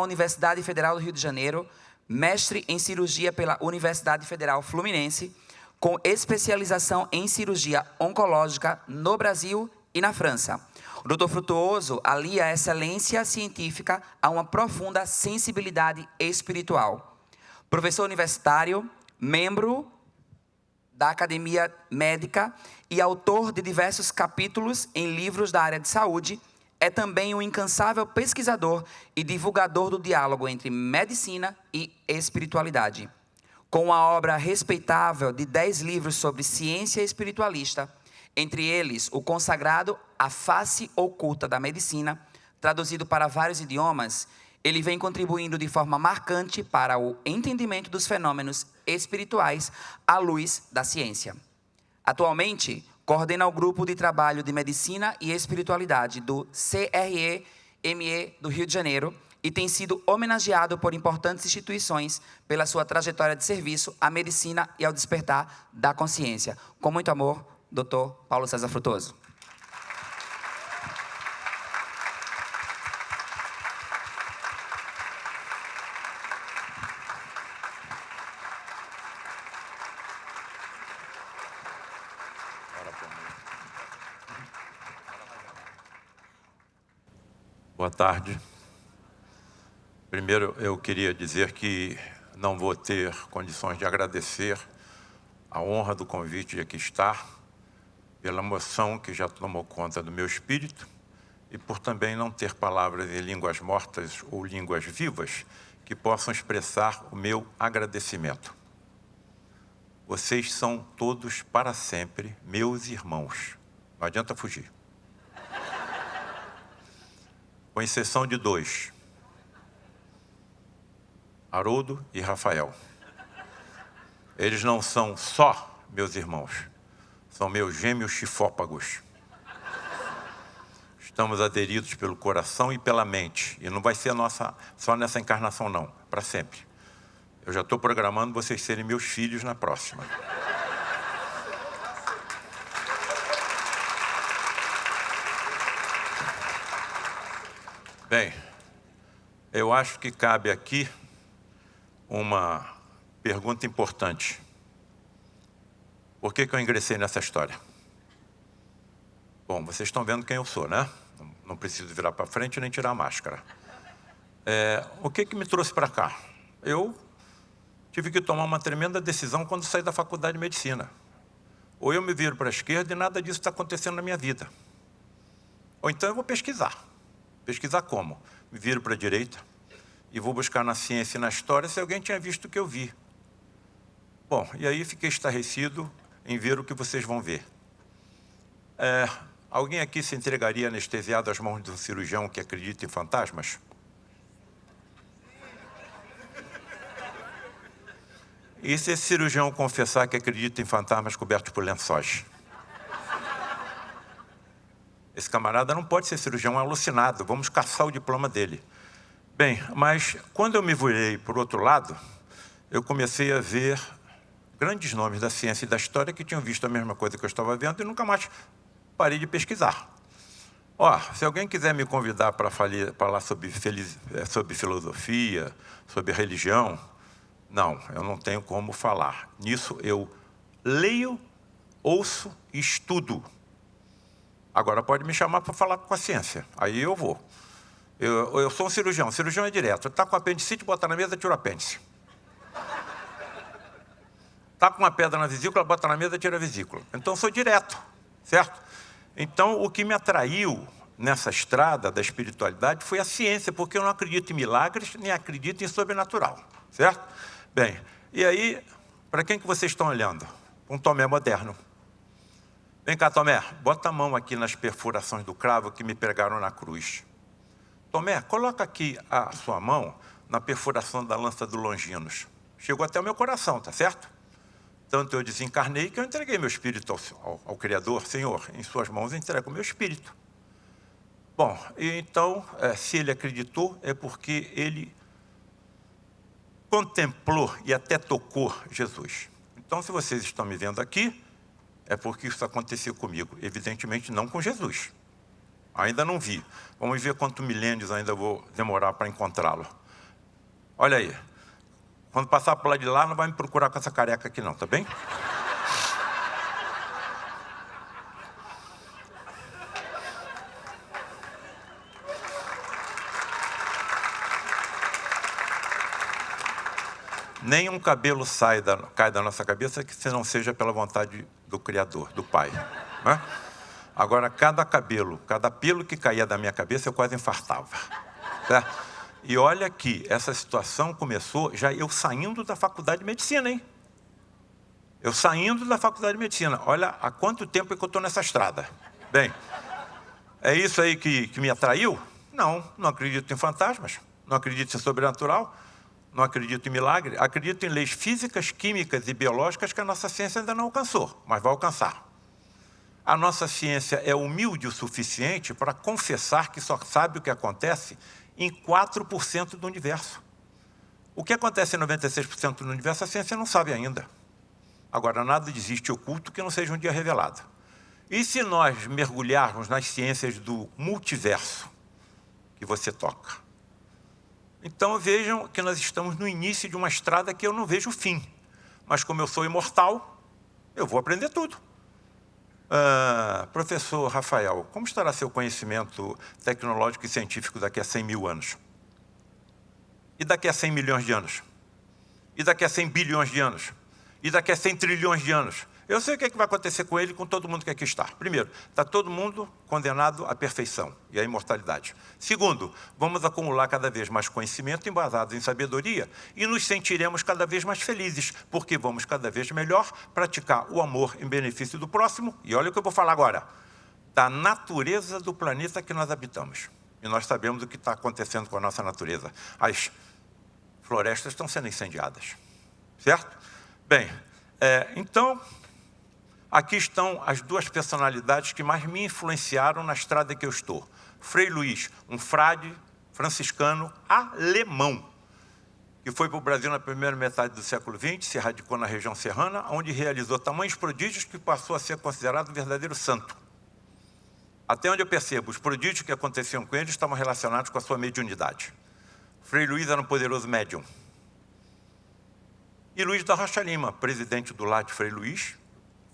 Universidade Federal do Rio de Janeiro, mestre em cirurgia pela Universidade Federal Fluminense, com especialização em cirurgia oncológica no Brasil e na França. O Dr. Frutuoso alia a excelência científica a uma profunda sensibilidade espiritual. Professor universitário, membro da Academia Médica e autor de diversos capítulos em livros da área de saúde, é também um incansável pesquisador e divulgador do diálogo entre medicina e espiritualidade. Com uma obra respeitável de 10 livros sobre ciência espiritualista, entre eles o consagrado A Face Oculta da Medicina, traduzido para vários idiomas, ele vem contribuindo de forma marcante para o entendimento dos fenômenos espirituais à luz da ciência. Atualmente, coordena o grupo de trabalho de medicina e espiritualidade do CRE-ME do Rio de Janeiro e tem sido homenageado por importantes instituições pela sua trajetória de serviço à medicina e ao despertar da consciência. Com muito amor, Dr. Paulo César Frutuoso. Boa tarde. Primeiro, eu queria dizer que não vou ter condições de agradecer a honra do convite de aqui estar, pela emoção que já tomou conta do meu espírito e por também não ter palavras em línguas mortas ou línguas vivas que possam expressar o meu agradecimento. Vocês são todos para sempre meus irmãos. Não adianta fugir. Com exceção de 2, Haroldo e Rafael. Eles não são só meus irmãos, são meus gêmeos chifópagos. Estamos aderidos pelo coração e pela mente, e não vai ser só nessa encarnação não, para sempre. Eu já estou programando vocês serem meus filhos na próxima. Bem, eu acho que cabe aqui uma pergunta importante. Por que eu ingressei nessa história? Bom, vocês estão vendo quem eu sou, né? Não preciso virar para frente nem tirar a máscara. O que me trouxe para cá? Eu tive que tomar uma tremenda decisão quando saí da faculdade de medicina. Ou eu me viro para a esquerda e nada disso está acontecendo na minha vida. Ou então eu vou pesquisar. Pesquisar como? Me viro para a direita e vou buscar na ciência e na história se alguém tinha visto o que eu vi. Bom, e aí fiquei estarrecido em ver o que vocês vão ver. Alguém aqui se entregaria anestesiado às mãos de um cirurgião que acredita em fantasmas? E se esse cirurgião confessar que acredita em fantasmas cobertos por lençóis? Esse camarada não pode ser cirurgião, é alucinado, vamos caçar o diploma dele. Bem, mas quando eu me virei por outro lado, eu comecei a ver grandes nomes da ciência e da história que tinham visto a mesma coisa que eu estava vendo e nunca mais parei de pesquisar. Se alguém quiser me convidar para falar sobre filosofia, sobre religião, não, eu não tenho como falar. Nisso eu leio, ouço e estudo. Agora pode me chamar para falar com a ciência, aí eu vou. Eu sou um cirurgião, cirurgião é direto. Está com apendicite, bota na mesa, tira o apêndice. Está com uma pedra na vesícula, bota na mesa, tira a vesícula. Então eu sou direto, certo? Então o que me atraiu nessa estrada da espiritualidade foi a ciência, porque eu não acredito em milagres, nem acredito em sobrenatural, certo? Bem, e aí, para quem que vocês estão olhando? Um Tomé moderno. Vem cá, Tomé, bota a mão aqui nas perfurações do cravo que me pregaram na cruz. Tomé, coloca aqui a sua mão na perfuração da lança do Longinos. Chegou até o meu coração, tá certo? Tanto eu desencarnei que eu entreguei meu espírito ao Criador. Senhor, em suas mãos eu entrego o meu espírito. Bom, então, se ele acreditou, é porque ele contemplou e até tocou Jesus. Então, se vocês estão me vendo aqui, é porque isso aconteceu comigo. Evidentemente, não com Jesus. Ainda não vi. Vamos ver quantos milênios ainda vou demorar para encontrá-lo. Olha aí. Quando passar por lá de lá, não vai me procurar com essa careca aqui não, tá bem? Nenhum cabelo cai da nossa cabeça que se não seja pela vontade do Criador, do Pai. Né? Agora, cada pelo que caía da minha cabeça, eu quase infartava. Certo? E olha que essa situação começou já eu saindo da faculdade de medicina, hein? Eu saindo da faculdade de medicina. Olha há quanto tempo que eu estou nessa estrada. Bem, é isso aí que me atraiu? Não acredito em fantasmas, não acredito em sobrenatural, não acredito em milagre, acredito em leis físicas, químicas e biológicas que a nossa ciência ainda não alcançou, mas vai alcançar. A nossa ciência é humilde o suficiente para confessar que só sabe o que acontece em 4% do universo. O que acontece em 96% do universo, a ciência não sabe ainda. Agora, nada existe oculto que não seja um dia revelado. E se nós mergulharmos nas ciências do multiverso, que você toca? Então vejam que nós estamos no início de uma estrada que eu não vejo o fim. Mas como eu sou imortal, eu vou aprender tudo. Professor Rafael, como estará seu conhecimento tecnológico e científico daqui a 100 mil anos? E daqui a 100 milhões de anos? E daqui a 100 bilhões de anos? E daqui a 100 trilhões de anos? Eu sei o que é que vai acontecer com ele e com todo mundo que aqui está. Primeiro, está todo mundo condenado à perfeição e à imortalidade. Segundo, vamos acumular cada vez mais conhecimento embasado em sabedoria e nos sentiremos cada vez mais felizes, porque vamos cada vez melhor praticar o amor em benefício do próximo. E olha o que eu vou falar agora, da natureza do planeta que nós habitamos. E nós sabemos o que está acontecendo com a nossa natureza. As florestas estão sendo incendiadas, certo? Bem, então... aqui estão as duas personalidades que mais me influenciaram na estrada que eu estou. Frei Luís, um frade franciscano alemão, que foi para o Brasil na primeira metade do século XX, se radicou na região serrana, onde realizou tamanhos prodígios que passou a ser considerado um verdadeiro santo. Até onde eu percebo, os prodígios que aconteciam com ele estavam relacionados com a sua mediunidade. Frei Luís era um poderoso médium. E Luís da Rocha Lima, presidente do Lar de Frei Luís,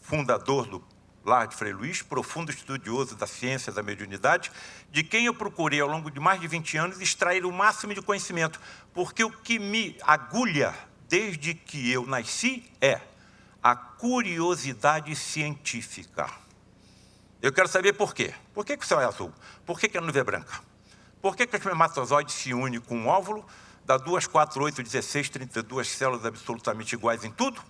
fundador do Lar de Frei Luís, profundo estudioso da ciência da mediunidade, de quem eu procurei ao longo de mais de 20 anos extrair o máximo de conhecimento, porque o que me agulha desde que eu nasci é a curiosidade científica. Eu quero saber por quê. Por que o céu é azul? Por que a nuvem é branca? Por que o espermatozoide se une com um óvulo, dá 2, 4, 8, 16, 32 células absolutamente iguais em tudo?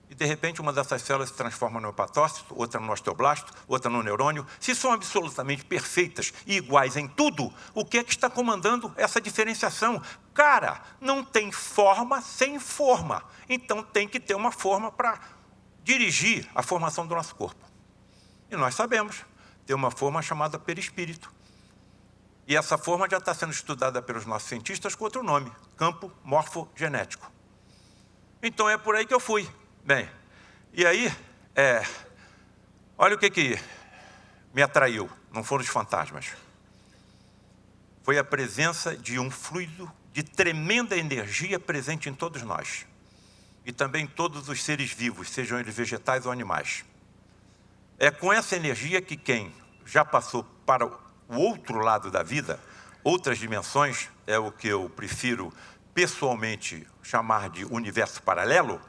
E, de repente, uma dessas células se transforma no hepatócito, outra no osteoblasto, outra no neurônio. Se são absolutamente perfeitas e iguais em tudo, o que é que está comandando essa diferenciação? Cara, não tem forma sem forma. Então, tem que ter uma forma para dirigir a formação do nosso corpo. E nós sabemos, tem uma forma chamada perispírito. E essa forma já está sendo estudada pelos nossos cientistas com outro nome, campo morfogenético. Então, é por aí que eu fui. Bem, e aí, olha o que me atraiu, não foram os fantasmas. Foi a presença de um fluido de tremenda energia presente em todos nós. E também em todos os seres vivos, sejam eles vegetais ou animais. É com essa energia que quem já passou para o outro lado da vida, outras dimensões, é o que eu prefiro pessoalmente chamar de universo paralelo,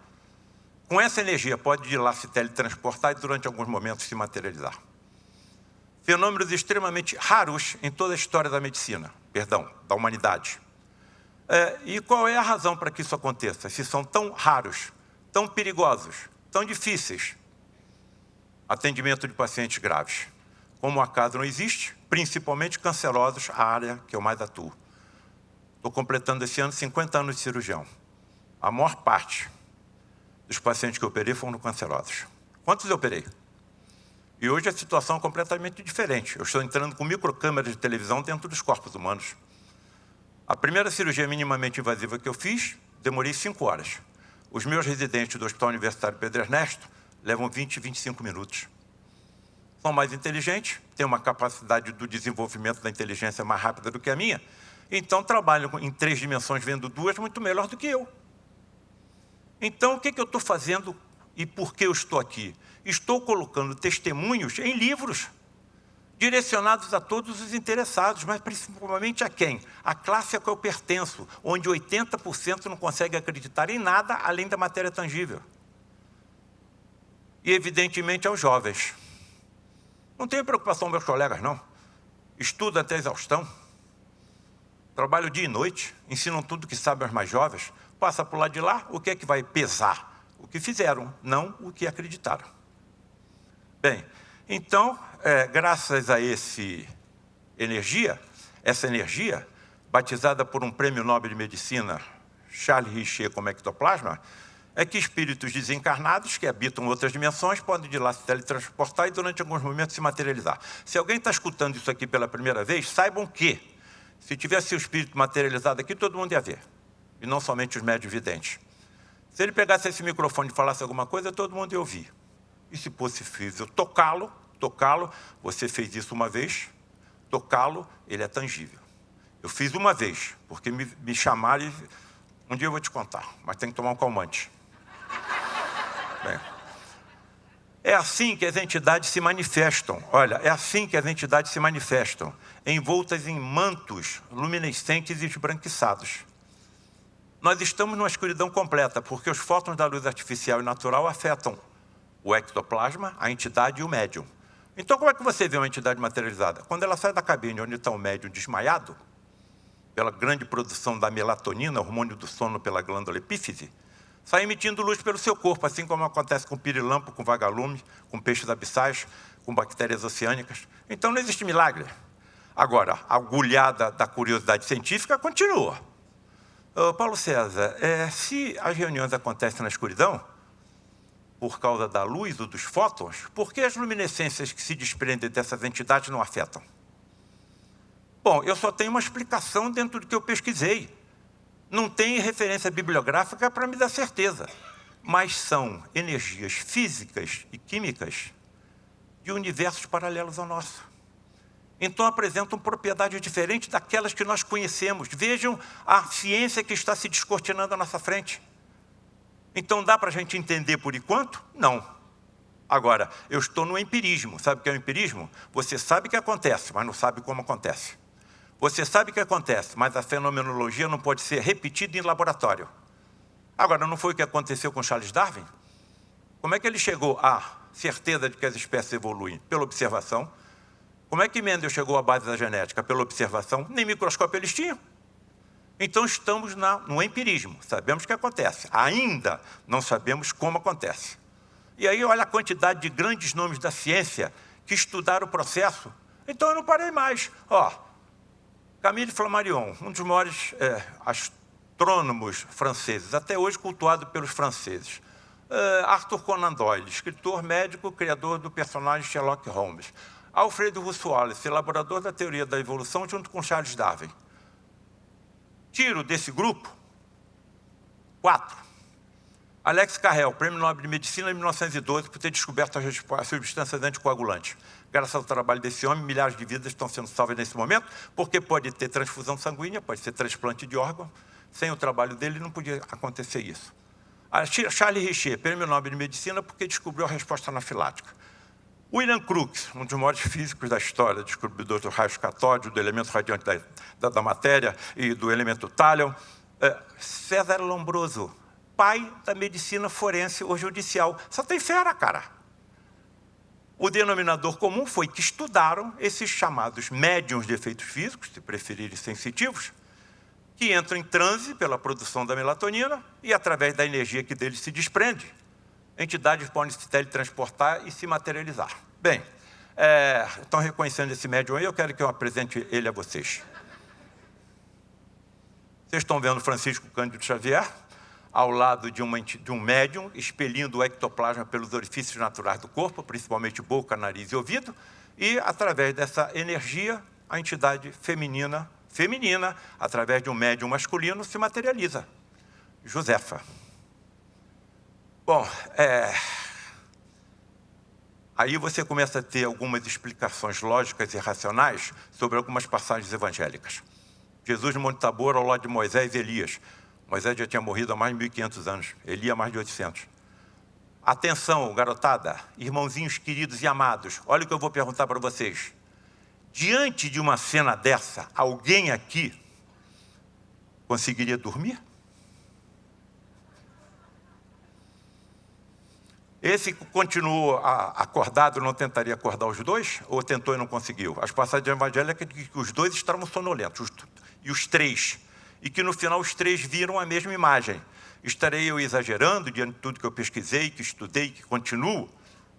com essa energia pode de lá se teletransportar e durante alguns momentos se materializar. Fenômenos extremamente raros em toda a história da medicina, da humanidade. E qual é a razão para que isso aconteça? Se são tão raros, tão perigosos, tão difíceis, atendimento de pacientes graves. Como acaso não existe, principalmente cancerosos, a área que eu mais atuo. Estou completando esse ano 50 anos de cirurgião. A maior parte dos pacientes que eu operei foram cancerosos. Quantos eu operei? E hoje a situação é completamente diferente. Eu estou entrando com microcâmeras de televisão dentro dos corpos humanos. A primeira cirurgia minimamente invasiva que eu fiz, demorei 5 horas. Os meus residentes do Hospital Universitário Pedro Ernesto levam 20, 25 minutos. São mais inteligentes, têm uma capacidade do desenvolvimento da inteligência mais rápida do que a minha, Então, trabalham em 3 dimensões, vendo 2, muito melhor do que eu. Então, o que eu estou fazendo e por que eu estou aqui? Estou colocando testemunhos em livros, direcionados a todos os interessados, mas principalmente a quem? A classe a qual eu pertenço, onde 80% não consegue acreditar em nada além da matéria tangível. E, evidentemente, aos jovens. Não tenho preocupação com meus colegas, não. Estudam até a exaustão. Trabalham dia e noite, ensinam tudo que sabem aos mais jovens. Passa por lá de lá, o que é que vai pesar? O que fizeram, não o que acreditaram. Bem, então, graças a essa energia, batizada por um prêmio Nobel de Medicina, Charles Richer, como ectoplasma, é que espíritos desencarnados que habitam outras dimensões podem de lá se teletransportar e durante alguns momentos se materializar. Se alguém está escutando isso aqui pela primeira vez, saibam que, se tivesse o espírito materializado aqui, todo mundo ia ver, e não somente os médios videntes. Se ele pegasse esse microfone e falasse alguma coisa, todo mundo ia ouvir. E se fosse preciso tocá-lo, você fez isso uma vez, tocá-lo, ele é tangível. Eu fiz uma vez, porque me chamaram e um dia eu vou te contar, mas tem que tomar um calmante. Bem, é assim que as entidades se manifestam. Olha, é assim que as entidades se manifestam, envoltas em mantos luminescentes e esbranquiçados. Nós estamos numa escuridão completa, porque os fótons da luz artificial e natural afetam o ectoplasma, a entidade e o médium. Então, como é que você vê uma entidade materializada? Quando ela sai da cabine onde está o médium desmaiado, pela grande produção da melatonina, hormônio do sono pela glândula epífise, sai emitindo luz pelo seu corpo, assim como acontece com pirilampo, com vagalume, com peixes abissais, com bactérias oceânicas. Então, não existe milagre. Agora, a agulhada da curiosidade científica continua. Paulo César, se as reuniões acontecem na escuridão, por causa da luz ou dos fótons, por que as luminescências que se desprendem dessas entidades não afetam? Bom, eu só tenho uma explicação dentro do que eu pesquisei. Não tem referência bibliográfica para me dar certeza. Mas são energias físicas e químicas de universos paralelos ao nosso. Então apresentam propriedades diferentes daquelas que nós conhecemos. Vejam a ciência que está se descortinando à nossa frente. Então dá para a gente entender por enquanto? Não. Agora, eu estou no empirismo. Sabe o que é o empirismo? Você sabe o que acontece, mas não sabe como acontece. Você sabe o que acontece, mas a fenomenologia não pode ser repetida em laboratório. Agora, não foi o que aconteceu com Charles Darwin? Como é que ele chegou à certeza de que as espécies evoluem? Pela observação. Como é que Mendel chegou à base da genética? Pela observação. Nem microscópio eles tinham. Então, estamos no empirismo. Sabemos o que acontece. Ainda não sabemos como acontece. E aí, olha a quantidade de grandes nomes da ciência que estudaram o processo. Então, eu não parei mais. Camille Flammarion, um dos maiores astrônomos franceses, até hoje cultuado pelos franceses. Arthur Conan Doyle, escritor, médico, criador do personagem Sherlock Holmes. Alfred Russel Wallace, elaborador da teoria da evolução, junto com Charles Darwin. Tiro desse grupo 4. Alex Carrel, Prêmio Nobel de Medicina em 1912, por ter descoberto as substâncias anticoagulantes. Graças ao trabalho desse homem, milhares de vidas estão sendo salvas nesse momento, porque pode ter transfusão sanguínea, pode ser transplante de órgão. Sem o trabalho dele, não podia acontecer isso. Charles Richer, Prêmio Nobel de Medicina, porque descobriu a resposta anafilática. William Crookes, um dos maiores físicos da história, descobridor do raio catódico, do elemento radiante da matéria e do elemento tálio. César Lombroso, pai da medicina forense ou judicial. Só tem fera, cara. O denominador comum foi que estudaram esses chamados médiums de efeitos físicos, se preferirem sensitivos, que entram em transe pela produção da melatonina e, através da energia que deles se desprende, entidades podem se teletransportar e se materializar. Bem, estão reconhecendo esse médium aí, eu quero que eu apresente ele a vocês. Vocês estão vendo Francisco Cândido Xavier, ao lado de um médium, expelindo o ectoplasma pelos orifícios naturais do corpo, principalmente boca, nariz e ouvido, e, através dessa energia, a entidade feminina, através de um médium masculino, se materializa. Josefa. Bom, aí você começa a ter algumas explicações lógicas e racionais sobre algumas passagens evangélicas. Jesus no Monte Tabor ao lado de Moisés e Elias. Moisés já tinha morrido há mais de 1.500 anos, Elias há mais de 800. Atenção, garotada, irmãozinhos queridos e amados, olha o que eu vou perguntar para vocês. Diante de uma cena dessa, alguém aqui conseguiria dormir? Esse que continuou acordado não tentaria acordar os dois? Ou tentou e não conseguiu? As passagens evangélicas dizem que os dois estavam sonolentos, e os três. E que no final os três viram a mesma imagem. Estarei eu exagerando diante de tudo que eu pesquisei, que estudei, que continuo,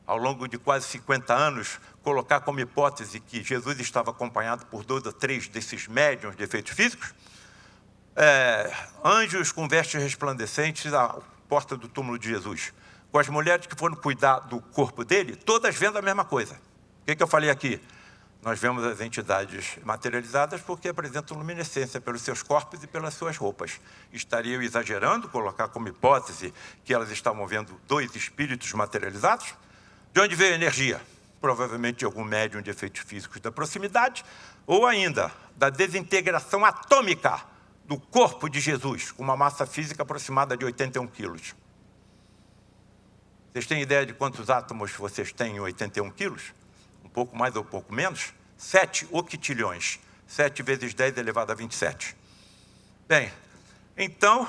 ao longo de quase 50 anos, colocar como hipótese que Jesus estava acompanhado por 2 ou 3 desses médiuns de efeitos físicos? Anjos com vestes resplandecentes à porta do túmulo de Jesus, com as mulheres que foram cuidar do corpo dele, todas vendo a mesma coisa. O que eu falei aqui? Nós vemos as entidades materializadas porque apresentam luminescência pelos seus corpos e pelas suas roupas. Estaria eu exagerando, colocar como hipótese que elas estavam vendo 2 espíritos materializados? De onde veio a energia? Provavelmente de algum médium de efeitos físicos da proximidade, ou ainda da desintegração atômica do corpo de Jesus, com uma massa física aproximada de 81 quilos. Vocês têm ideia de quantos átomos vocês têm em 81 quilos? Um pouco mais ou um pouco menos? 7 octilhões. 7 vezes 10 elevado a 27. Bem, então,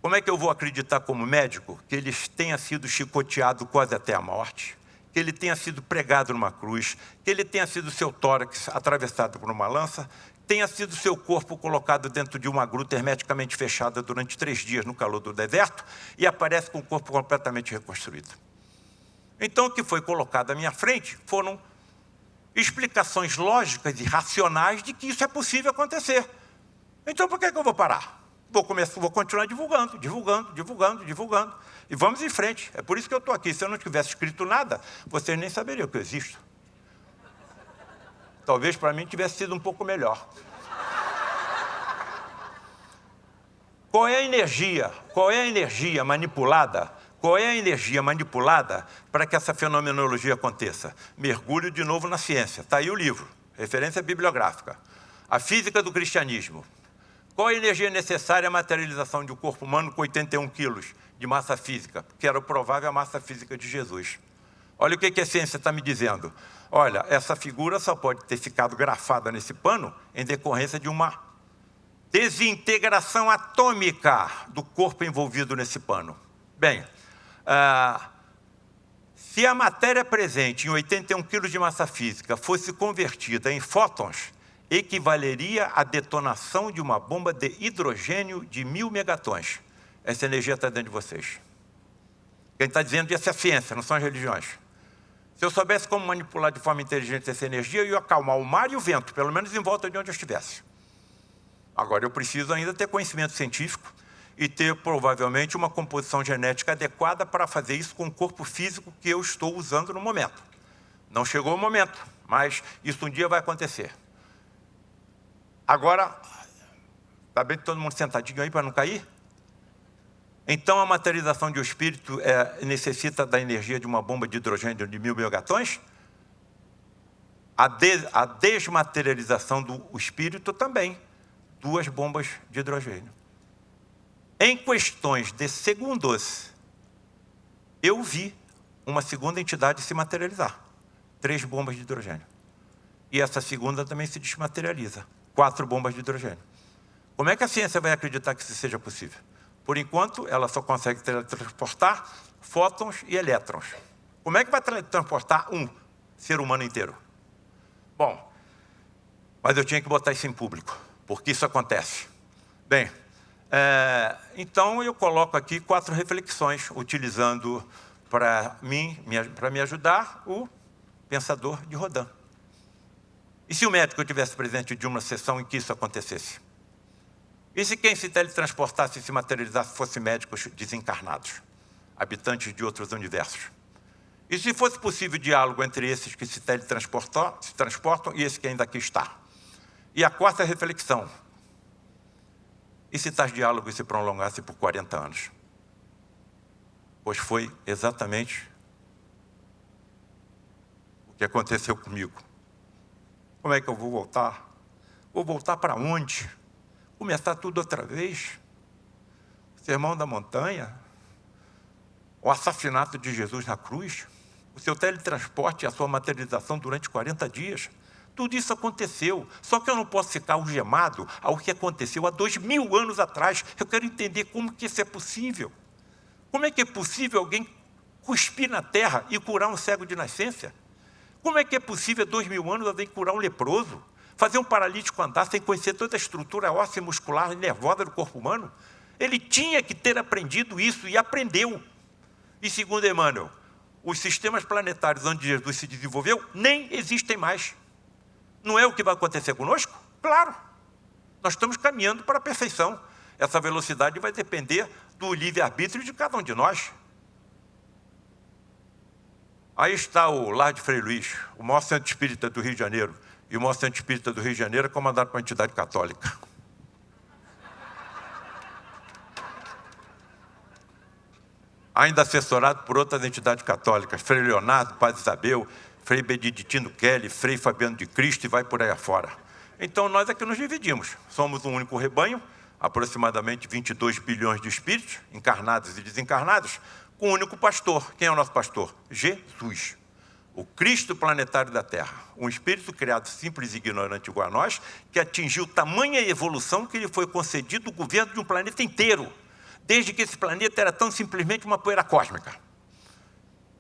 como é que eu vou acreditar como médico que ele tenha sido chicoteado quase até a morte, que ele tenha sido pregado numa cruz, que ele tenha sido seu tórax atravessado por uma lança, tenha sido seu corpo colocado dentro de uma gruta hermeticamente fechada durante 3 dias no calor do deserto e aparece com o corpo completamente reconstruído? Então, o que foi colocado à minha frente foram explicações lógicas e racionais de que isso é possível acontecer. Então, por que eu vou parar? Vou continuar divulgando. E vamos em frente. É por isso que eu estou aqui. Se eu não tivesse escrito nada, vocês nem saberiam que eu existo. Talvez para mim tivesse sido um pouco melhor. Qual é a energia? Qual é a energia manipulada? Qual é a energia manipulada para que essa fenomenologia aconteça? Mergulho de novo na ciência. Está aí o livro, referência bibliográfica. A física do cristianismo. Qual a energia necessária à materialização de um corpo humano com 81 quilos de massa física, que era o provável a massa física de Jesus? Olha o que a ciência está me dizendo. Olha, essa figura só pode ter ficado grafada nesse pano em decorrência de uma desintegração atômica do corpo envolvido nesse pano. Bem, se a matéria presente em 81 quilos de massa física fosse convertida em fótons, equivaleria à detonação de uma bomba de hidrogênio de 1000 megatons. Essa energia está dentro de vocês. Quem está dizendo isso é a ciência, não são as religiões. Se eu soubesse como manipular de forma inteligente essa energia, eu ia acalmar o mar e o vento, pelo menos em volta de onde eu estivesse. Agora, eu preciso ainda ter conhecimento científico e ter, provavelmente, uma composição genética adequada para fazer isso com o corpo físico que eu estou usando no momento. Não chegou o momento, mas isso um dia vai acontecer. Agora, está bem todo mundo sentadinho aí para não cair? Então, a materialização de um espírito necessita da energia de uma bomba de hidrogênio de 1000 megatons? A desmaterialização do espírito também, 2 bombas de hidrogênio. Em questões de segundos, eu vi uma segunda entidade se materializar. 3 bombas de hidrogênio. E essa segunda também se desmaterializa. 4 bombas de hidrogênio. Como é que a ciência vai acreditar que isso seja possível? Por enquanto, ela só consegue transportar fótons e elétrons. Como é que vai transportar um ser humano inteiro? Bom, mas eu tinha que botar isso em público, porque isso acontece. Bem, então eu coloco aqui 4 reflexões, utilizando para me ajudar o pensador de Rodin. E se o médico estivesse presente de uma sessão em que isso acontecesse? E se quem se teletransportasse e se materializasse fosse médicos desencarnados, habitantes de outros universos? E se fosse possível diálogo entre esses que se transportam e esse que ainda aqui está? E a 4ª reflexão. E se tais diálogos se prolongassem por 40 anos? Pois foi exatamente o que aconteceu comigo. Como é que eu vou voltar? Vou voltar para onde? Começar tudo outra vez? Sermão da Montanha? O assassinato de Jesus na cruz? O seu teletransporte e a sua materialização durante 40 dias? Tudo isso aconteceu, só que eu não posso ficar algemado ao que aconteceu há 2000 anos atrás. Eu quero entender como que isso é possível. Como é que é possível alguém cuspir na terra e curar um cego de nascença? Como é que é possível, há 2000 anos, alguém curar um leproso? Fazer um paralítico andar sem conhecer toda a estrutura óssea, muscular e nervosa do corpo humano? Ele tinha que ter aprendido isso e aprendeu. E segundo Emmanuel, os sistemas planetários onde Jesus se desenvolveu nem existem mais. Não é o que vai acontecer conosco? Claro. Nós estamos caminhando para a perfeição. Essa velocidade vai depender do livre-arbítrio de cada um de nós. Aí está o Lar de Frei Luís, o maior centro espírita do Rio de Janeiro. E o maior centro espírita do Rio de Janeiro é comandado por uma entidade católica. Ainda assessorado por outras entidades católicas, Frei Leonardo, Padre Isabel, Frei Beneditino Kelly, Frei Fabiano de Cristo e vai por aí afora. Então nós é que nos dividimos. Somos um único rebanho, aproximadamente 22 bilhões de espíritos, encarnados e desencarnados, com um único pastor. Quem é o nosso pastor? Jesus, o Cristo planetário da Terra. Um espírito criado simples e ignorante igual a nós, que atingiu tamanha evolução que lhe foi concedido o governo de um planeta inteiro, desde que esse planeta era tão simplesmente uma poeira cósmica.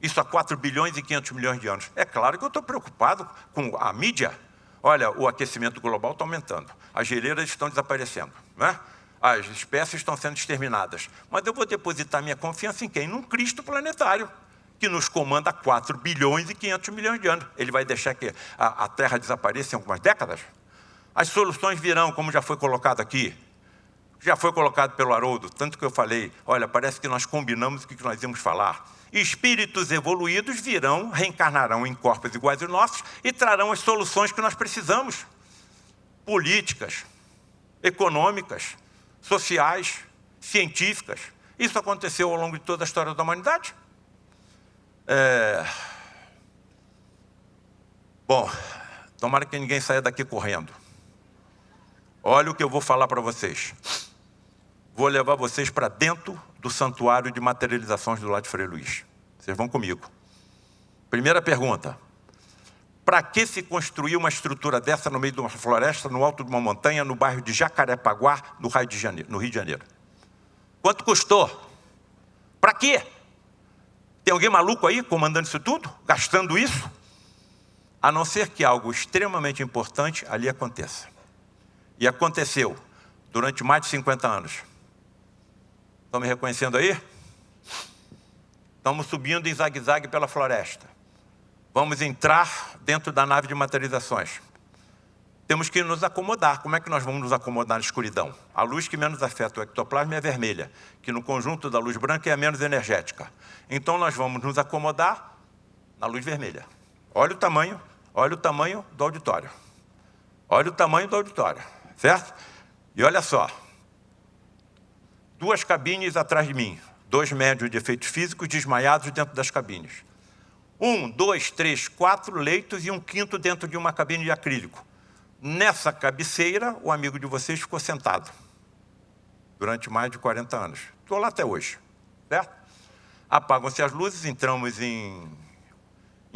Isso há 4 bilhões e 500 milhões de anos. É claro que eu estou preocupado com a mídia. Olha, o aquecimento global está aumentando. As geleiras estão desaparecendo, né? As espécies estão sendo exterminadas. Mas eu vou depositar minha confiança em quem? Num Cristo planetário, que nos comanda há 4 bilhões e 500 milhões de anos. Ele vai deixar que a Terra desapareça em algumas décadas? As soluções virão, como já foi colocado aqui. Já foi colocado pelo Haroldo, tanto que eu falei, olha, parece que nós combinamos o que nós íamos falar. Espíritos evoluídos virão, reencarnarão em corpos iguais aos nossos e trarão as soluções que nós precisamos. Políticas, econômicas, sociais, científicas. Isso aconteceu ao longo de toda a história da humanidade. Bom, tomara que ninguém saia daqui correndo. Olha o que eu vou falar para vocês. Vou levar vocês para dentro do santuário de materializações do Lar de Frei Luís. Vocês vão comigo. Primeira pergunta. Para que se construir uma estrutura dessa no meio de uma floresta, no alto de uma montanha, no bairro de Jacarepaguá, no Rio de Janeiro? Quanto custou? Para quê? Tem alguém maluco aí comandando isso tudo? Gastando isso? A não ser que algo extremamente importante ali aconteça. E aconteceu durante mais de 50 anos. Estão me reconhecendo aí? Estamos subindo em zigue-zague pela floresta. Vamos entrar dentro da nave de materializações. Temos que nos acomodar. Como é que nós vamos nos acomodar na escuridão? A luz que menos afeta o ectoplasma é a vermelha, que no conjunto da luz branca é a menos energética. Então nós vamos nos acomodar na luz vermelha. Olha o tamanho do auditório. Olha o tamanho do auditório, certo? E olha só. 2 cabines atrás de mim, 2 médios de efeitos físicos desmaiados dentro das cabines. 1, 2, 3, 4 leitos e um quinto dentro de uma cabine de acrílico. Nessa cabeceira, o amigo de vocês ficou sentado durante mais de 40 anos. Estou lá até hoje, certo? Apagam-se as luzes, entramos em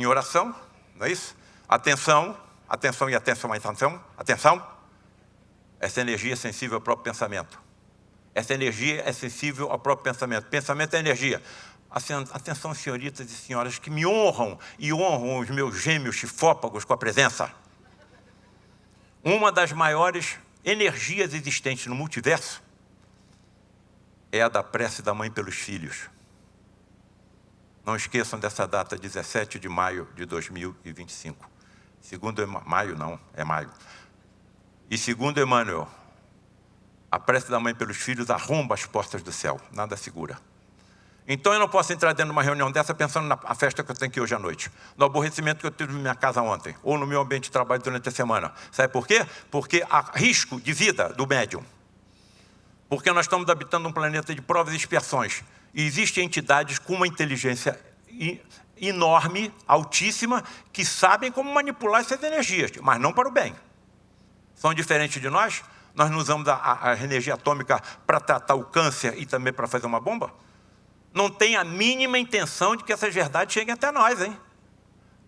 oração, não é isso? Atenção, atenção e atenção, atenção, atenção. Essa energia é sensível ao próprio pensamento. Essa energia é sensível ao próprio pensamento. Pensamento é energia. Atenção, senhoritas e senhoras que me honram e honram os meus gêmeos chifópagos com a presença. Uma das maiores energias existentes no multiverso é a da prece da mãe pelos filhos. Não esqueçam dessa data, 17 de maio de 2025. Segundo maio, não, é maio. E segundo Emmanuel, a prece da mãe pelos filhos arromba as portas do céu, nada segura. Então eu não posso entrar dentro de uma reunião dessa pensando na festa que eu tenho aqui hoje à noite, no aborrecimento que eu tive na minha casa ontem, ou no meu ambiente de trabalho durante a semana. Sabe por quê? Porque há risco de vida do médium. Porque nós estamos habitando um planeta de provas e expiações. E existem entidades com uma inteligência enorme, altíssima, que sabem como manipular essas energias, mas não para o bem. São diferentes de nós? Nós não usamos a energia atômica para tratar o câncer e também para fazer uma bomba? Não tem a mínima intenção de que essas verdades cheguem até nós, hein?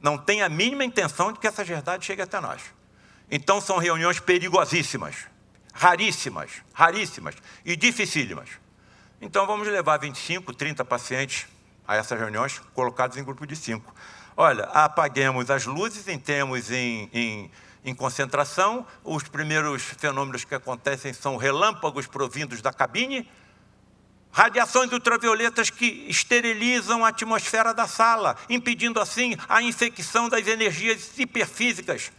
Não tem a mínima intenção de que essas verdades cheguem até nós. Então, são reuniões perigosíssimas, raríssimas, raríssimas e dificílimas. Então, vamos levar 25, 30 pacientes a essas reuniões, colocados em grupo de 5. Olha, apaguemos as luzes, entremos em concentração. Os primeiros fenômenos que acontecem são relâmpagos provindos da cabine, radiações ultravioletas que esterilizam a atmosfera da sala, impedindo assim a infecção das energias hiperfísicas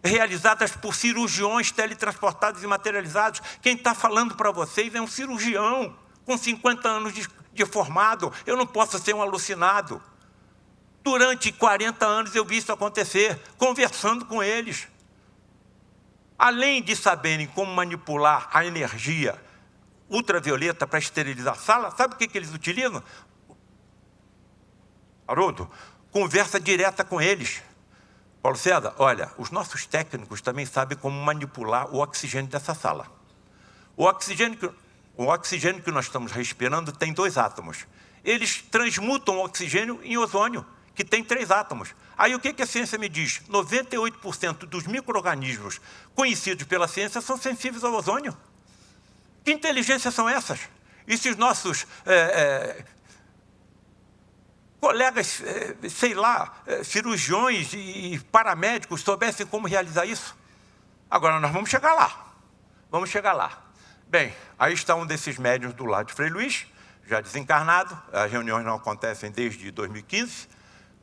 realizadas por cirurgiões teletransportados e materializados. Quem está falando para vocês é um cirurgião com 50 anos de formado. Eu não posso ser um alucinado. Durante 40 anos eu vi isso acontecer, conversando com eles. Além de saberem como manipular a energia ultravioleta para esterilizar a sala, sabe o que eles utilizam? Haroldo, conversa direta com eles. Paulo César, olha, os nossos técnicos também sabem como manipular o oxigênio dessa sala. O oxigênio que nós estamos respirando tem 2 átomos. Eles transmutam o oxigênio em ozônio, que tem 3 átomos. Aí o que a ciência me diz? 98% dos micro-organismos conhecidos pela ciência são sensíveis ao ozônio. Que inteligências são essas? E se os nossos colegas, sei lá, cirurgiões e paramédicos soubessem como realizar isso? Agora nós vamos chegar lá. Vamos chegar lá. Bem, aí está um desses médiuns do lado de Frei Luís, já desencarnado. As reuniões não acontecem desde 2015,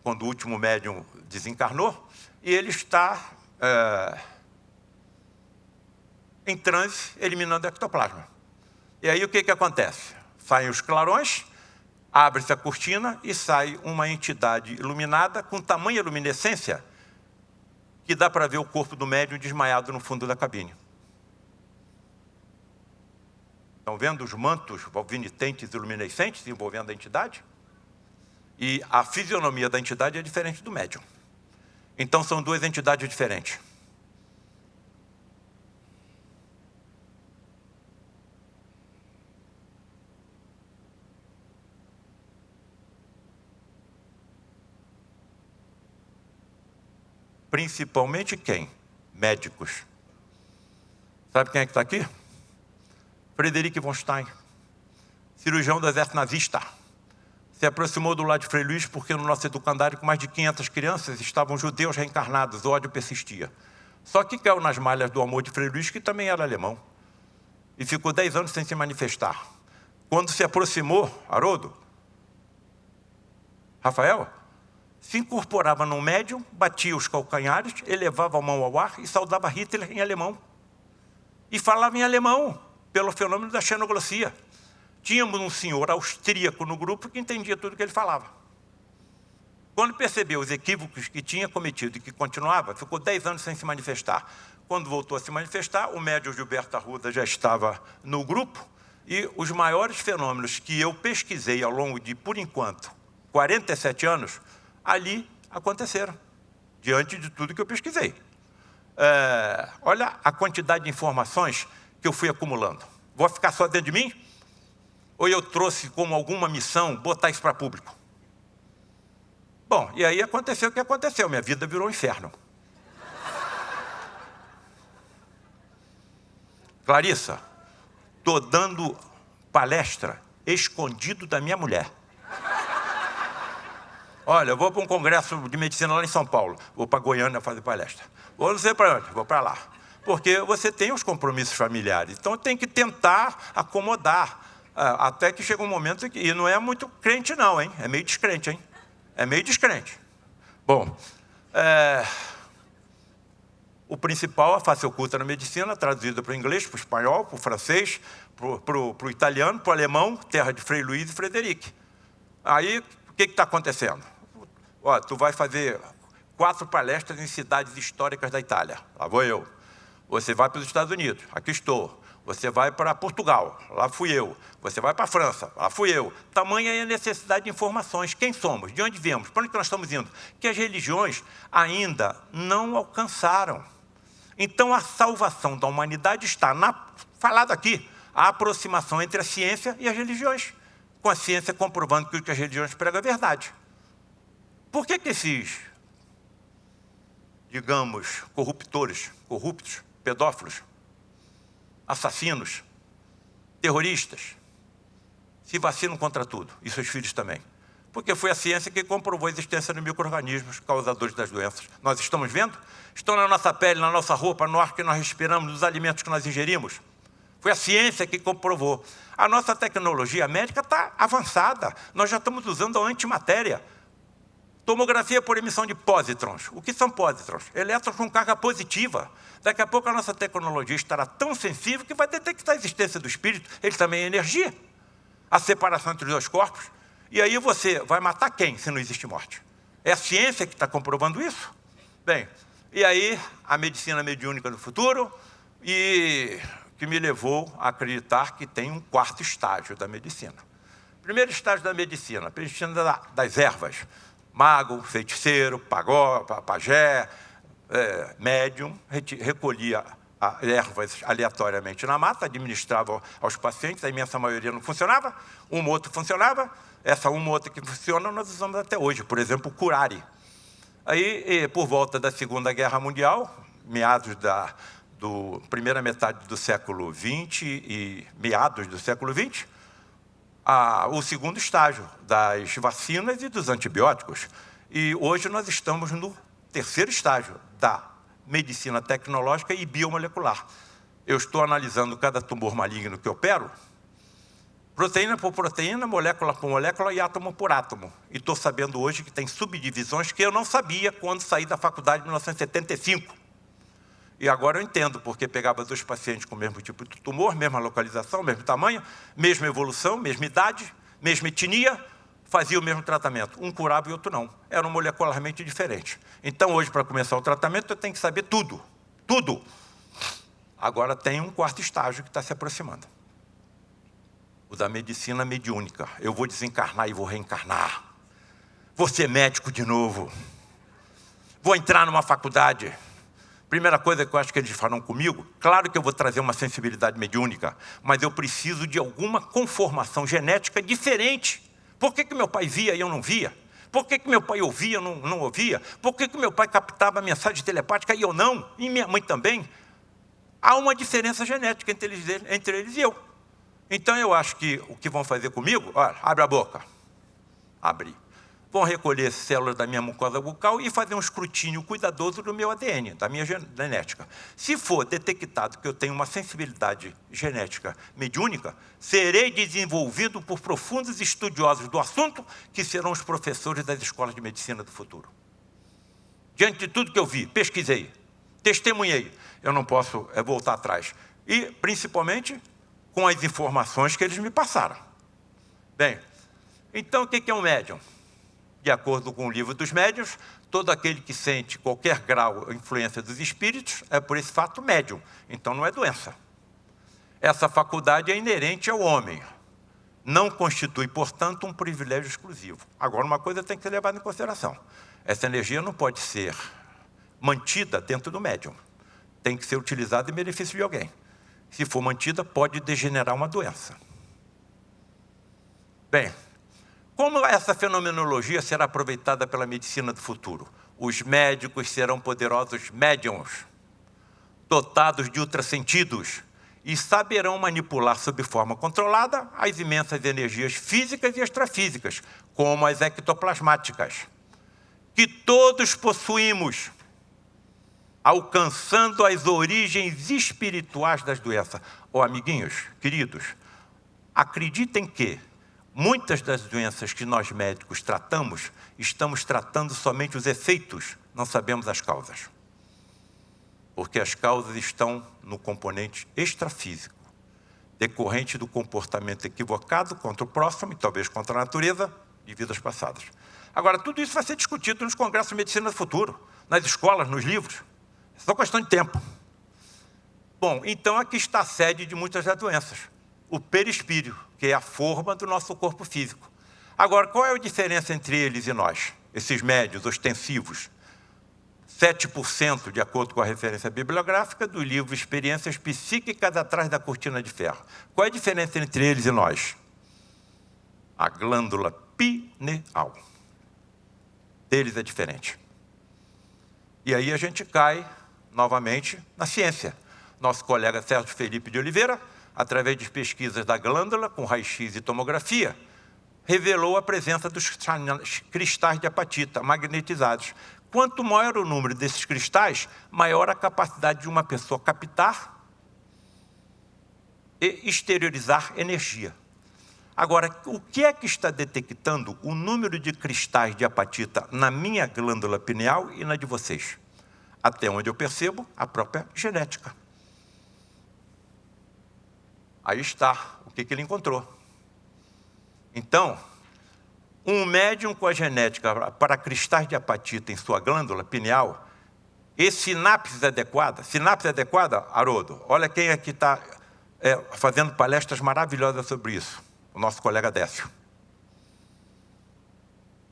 quando o último médium desencarnou, e ele está em transe, eliminando ectoplasma. E aí o que acontece? Saem os clarões, abre-se a cortina e sai uma entidade iluminada com tamanha luminescência que dá para ver o corpo do médium desmaiado no fundo da cabine. Estão vendo os mantos volvinitentes e luminescentes envolvendo a entidade? E a fisionomia da entidade é diferente do médium. Então, são 2 entidades diferentes. Principalmente quem? Médicos. Sabe quem é que está aqui? Frederic von Stein, cirurgião do exército nazista. Se aproximou do lado de Frei Luís porque no nosso educandário, com mais de 500 crianças, estavam judeus reencarnados, o ódio persistia. Só que caiu nas malhas do amor de Frei Luís, que também era alemão, e ficou 10 anos sem se manifestar. Quando se aproximou, Haroldo, Rafael, se incorporava num médium, batia os calcanhares, elevava a mão ao ar e saudava Hitler em alemão. E falava em alemão, pelo fenômeno da xenoglossia. Tínhamos um senhor austríaco no grupo que entendia tudo que ele falava. Quando percebeu os equívocos que tinha cometido e que continuava, ficou 10 anos sem se manifestar. Quando voltou a se manifestar, o médium Gilberto Arruda já estava no grupo, e os maiores fenômenos que eu pesquisei ao longo de, por enquanto, 47 anos, ali aconteceram, diante de tudo que eu pesquisei. Olha a quantidade de informações que eu fui acumulando. Vou ficar só dentro de mim? Ou eu trouxe como alguma missão botar isso para público? Bom, e aí aconteceu o que aconteceu. Minha vida virou um inferno. Clarissa, estou dando palestra escondido da minha mulher. Olha, eu vou para um congresso de medicina lá em São Paulo. Vou para Goiânia fazer palestra. Vou não sei para onde, vou para lá. Porque você tem os compromissos familiares. Então, tem que tentar acomodar. Até que chega um momento que... E não é muito crente, não, hein? É meio descrente, hein? É meio descrente. Bom, o principal, a face oculta na medicina, traduzida para o inglês, para o espanhol, para o francês, para o italiano, para o alemão, terra de Frei Luís e Frederic. Aí, o que está acontecendo? Ó, tu vai fazer 4 palestras em cidades históricas da Itália. Lá vou eu. Você vai para os Estados Unidos. Aqui estou. Você vai para Portugal, lá fui eu. Você vai para a França, lá fui eu. Tamanha é a necessidade de informações. Quem somos? De onde viemos? Para onde nós estamos indo? Que as religiões ainda não alcançaram. Então, a salvação da humanidade está, falado aqui, a aproximação entre a ciência e as religiões, com a ciência comprovando que o que as religiões pregam é verdade. Por que esses, digamos, corruptos, pedófilos, assassinos, terroristas, se vacinam contra tudo, e seus filhos também? Porque foi a ciência que comprovou a existência de micro-organismos causadores das doenças. Nós estamos vendo? Estão na nossa pele, na nossa roupa, no ar que nós respiramos, nos alimentos que nós ingerimos. Foi a ciência que comprovou. A nossa tecnologia médica está avançada. Nós já estamos usando a antimatéria. Tomografia por emissão de pósitrons. O que são pósitrons? Elétrons com carga positiva. Daqui a pouco a nossa tecnologia estará tão sensível que vai detectar a existência do espírito. Ele também é energia. A separação entre os dois corpos. E aí você vai matar quem, se não existe morte? É a ciência que está comprovando isso? Bem, e aí a medicina mediúnica do futuro, e que me levou a acreditar que tem um quarto estágio da medicina. Primeiro estágio da medicina das ervas. Mago, feiticeiro, pajé, médium, recolhia ervas aleatoriamente na mata, administrava aos pacientes, a imensa maioria não funcionava, uma ou outra funcionava, essa uma ou outra que funciona nós usamos até hoje, por exemplo, o curare. Aí, por volta da Segunda Guerra Mundial, meados primeira metade do século XX e meados do século XX, o segundo estágio das vacinas e dos antibióticos. E hoje nós estamos no terceiro estágio da medicina tecnológica e biomolecular. Eu estou analisando cada tumor maligno que opero, proteína por proteína, molécula por molécula e átomo por átomo. E estou sabendo hoje que tem subdivisões que eu não sabia quando saí da faculdade em 1975. E agora eu entendo, porque pegava dois pacientes com o mesmo tipo de tumor, mesma localização, mesmo tamanho, mesma evolução, mesma idade, mesma etnia, fazia o mesmo tratamento. Um curava e outro não. Eram molecularmente diferentes. Então, hoje, para começar o tratamento, eu tenho que saber tudo. Tudo. Agora tem um quarto estágio que está se aproximando. O da medicina mediúnica. Eu vou desencarnar e vou reencarnar. Vou ser médico de novo. Vou entrar numa faculdade. Primeira coisa que eu acho que eles farão comigo, claro que eu vou trazer uma sensibilidade mediúnica, mas eu preciso de alguma conformação genética diferente. Por que meu pai via e eu não via? Por que meu pai ouvia e eu não ouvia? Por que meu pai captava a mensagem telepática e eu não? E minha mãe também? Há uma diferença genética entre eles e eu. Então eu acho que o que vão fazer comigo, olha, abre a boca. Abri. Vão recolher células da minha mucosa bucal e fazer um escrutínio cuidadoso do meu ADN, da minha genética. Se for detectado que eu tenho uma sensibilidade genética mediúnica, serei desenvolvido por profundos estudiosos do assunto, que serão os professores das escolas de medicina do futuro. Diante de tudo que eu vi, pesquisei, testemunhei, eu não posso voltar atrás. E, principalmente, com as informações que eles me passaram. Bem, então o que é um médium? De acordo com o livro dos médiuns, todo aquele que sente qualquer grau ou influência dos espíritos é por esse fato médium. Então não é doença. Essa faculdade é inerente ao homem. Não constitui, portanto, um privilégio exclusivo. Agora, uma coisa tem que ser levada em consideração. Essa energia não pode ser mantida dentro do médium. Tem que ser utilizada em benefício de alguém. Se for mantida, pode degenerar uma doença. Bem, como essa fenomenologia será aproveitada pela medicina do futuro? Os médicos serão poderosos médiums, dotados de ultrassentidos, e saberão manipular sob forma controlada as imensas energias físicas e extrafísicas, como as ectoplasmáticas, que todos possuímos, alcançando as origens espirituais das doenças. Amiguinhos, queridos, acreditem que muitas das doenças que nós médicos tratamos, estamos tratando somente os efeitos, não sabemos as causas. Porque as causas estão no componente extrafísico, decorrente do comportamento equivocado contra o próximo e talvez contra a natureza de vidas passadas. Agora, tudo isso vai ser discutido nos congressos de medicina do futuro, nas escolas, nos livros. É só questão de tempo. Bom, então aqui está a sede de muitas das doenças. O perispíreo, que é a forma do nosso corpo físico. Agora, qual é a diferença entre eles e nós? Esses médios ostensivos. 7%, de acordo com a referência bibliográfica, do livro Experiências Psíquicas Atrás da Cortina de Ferro. Qual é a diferença entre eles e nós? A glândula pineal. Deles é diferente. E aí a gente cai, novamente, na ciência. Nosso colega Sérgio Felipe de Oliveira, através de pesquisas da glândula, com raio-x e tomografia, revelou a presença dos cristais de apatita magnetizados. Quanto maior o número desses cristais, maior a capacidade de uma pessoa captar e exteriorizar energia. Agora, o que é que está detectando o número de cristais de apatita na minha glândula pineal e na de vocês? Até onde eu percebo, a própria genética. Aí está o que ele encontrou. Então, um médium com a genética para cristais de apatita em sua glândula pineal, e sinapse adequada, Haroldo, olha quem aqui está fazendo palestras maravilhosas sobre isso, o nosso colega Décio.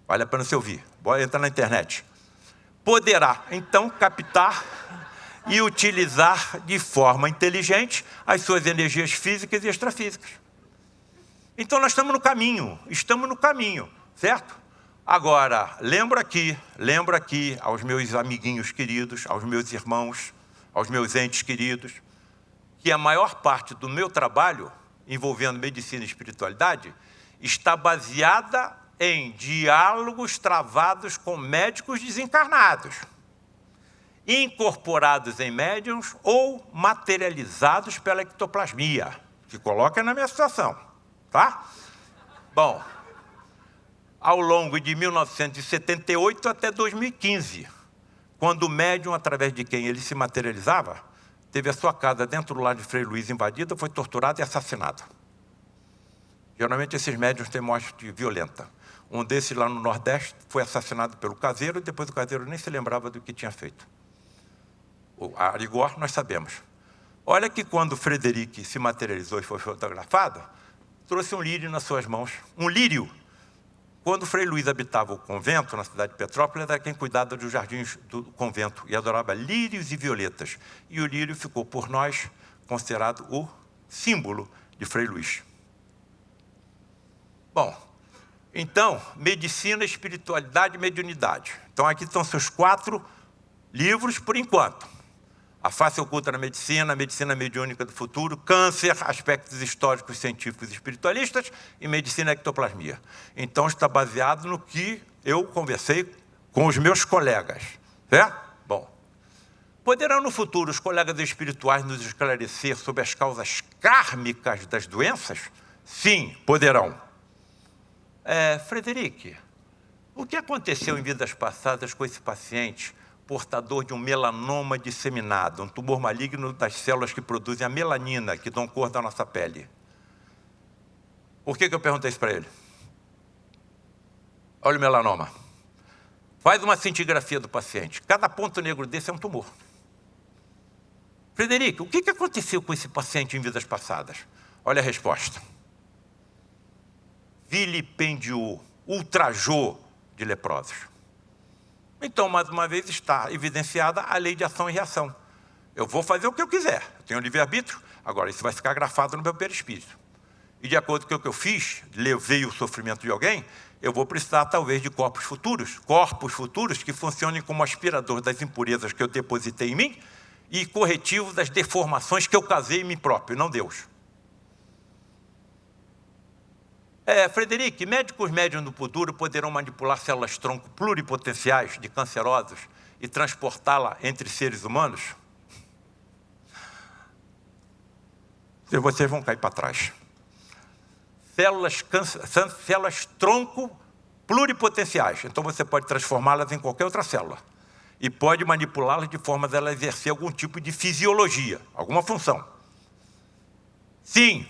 Vale a pena você ouvir, bora entrar na internet. Poderá, então, captar e utilizar de forma inteligente as suas energias físicas e extrafísicas. Então, nós estamos no caminho, certo? Agora, lembro aqui aos meus amiguinhos queridos, aos meus irmãos, aos meus entes queridos, que a maior parte do meu trabalho, envolvendo medicina e espiritualidade, está baseada em diálogos travados com médicos desencarnados, incorporados em médiums ou materializados pela ectoplasmia, que coloca na minha situação, tá? Bom, ao longo de 1978 até 2015, quando o médium, através de quem ele se materializava, teve a sua casa dentro do lar de Frei Luiz invadida, foi torturado e assassinado. Geralmente esses médiuns têm morte violenta. Um desses lá no Nordeste foi assassinado pelo caseiro, e depois o caseiro nem se lembrava do que tinha feito. A rigor, nós sabemos. Olha que quando o Frederic se materializou e foi fotografado, trouxe um lírio nas suas mãos. Um lírio. Quando o Frei Luiz habitava o convento, na cidade de Petrópolis, era quem cuidava dos jardins do convento e adorava lírios e violetas. E o lírio ficou, por nós, considerado o símbolo de Frei Luiz. Bom, então, medicina, espiritualidade e mediunidade. Então, aqui estão seus 4 livros, por enquanto. A face oculta na medicina, a medicina mediúnica do futuro, câncer, aspectos históricos, científicos e espiritualistas e medicina ectoplasmia. Então, está baseado no que eu conversei com os meus colegas, certo? Bom, poderão no futuro os colegas espirituais nos esclarecer sobre as causas kármicas das doenças? Sim, poderão. Frederic, o que aconteceu em vidas passadas com esse paciente portador de um melanoma disseminado, um tumor maligno das células que produzem a melanina, que dão cor da nossa pele? Por que eu perguntei isso para ele? Olha o melanoma. Faz uma cintigrafia do paciente. Cada ponto negro desse é um tumor. Frederic, o que aconteceu com esse paciente em vidas passadas? Olha a resposta. Vilipendiou, ultrajou de leprosos. Então, mais uma vez, está evidenciada a lei de ação e reação. Eu vou fazer o que eu quiser, eu tenho livre-arbítrio, agora isso vai ficar grafado no meu perispírito. E de acordo com o que eu fiz, levei o sofrimento de alguém, eu vou precisar talvez de corpos futuros que funcionem como aspirador das impurezas que eu depositei em mim e corretivo das deformações que eu causei em mim próprio, não Deus. Frederic, médicos médiuns do futuro poderão manipular células-tronco pluripotenciais de cancerosos e transportá-la entre seres humanos? Vocês vão cair para trás. Células-tronco pluripotenciais. Então, você pode transformá-las em qualquer outra célula. E pode manipulá-las de forma a ela exercer algum tipo de fisiologia, alguma função. Sim.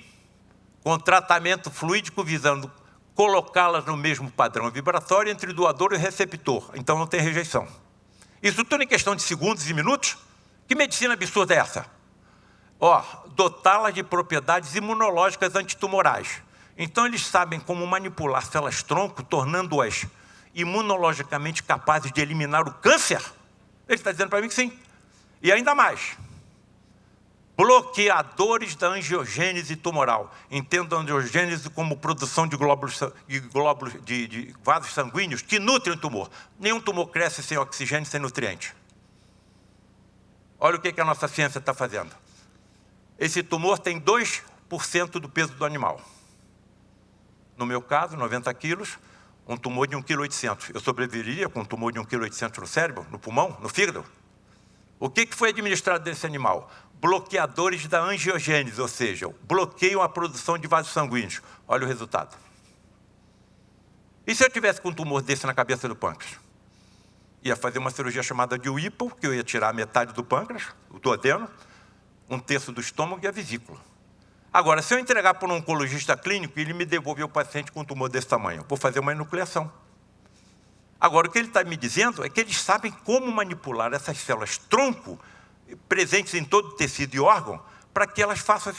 Com tratamento fluídico visando colocá-las no mesmo padrão vibratório entre o doador e o receptor. Então não tem rejeição. Isso tudo em questão de segundos e minutos? Que medicina absurda é essa? dotá-las de propriedades imunológicas antitumorais. Então, eles sabem como manipular células-tronco, tornando-as imunologicamente capazes de eliminar o câncer? Ele está dizendo para mim que sim. E ainda mais, bloqueadores da angiogênese tumoral. Entendam a angiogênese como produção de de vasos sanguíneos que nutrem o tumor. Nenhum tumor cresce sem oxigênio, sem nutriente. Olha o que a nossa ciência está fazendo. Esse tumor tem 2% do peso do animal. No meu caso, 90 quilos, um tumor de 1,8 kg. Eu sobreviveria com um tumor de 1,8 kg no cérebro, no pulmão, no fígado? O que foi administrado desse animal? Bloqueadores da angiogênese, ou seja, bloqueiam a produção de vasos sanguíneos. Olha o resultado. E se eu tivesse com um tumor desse na cabeça do pâncreas? Ia fazer uma cirurgia chamada de Whipple, que eu ia tirar metade do pâncreas, o duodeno, 1/3 do estômago e a vesícula. Agora, se eu entregar para um oncologista clínico e ele me devolver o paciente com um tumor desse tamanho, vou fazer uma enucleação. Agora, o que ele está me dizendo é que eles sabem como manipular essas células-tronco presentes em todo o tecido e órgão para que elas façam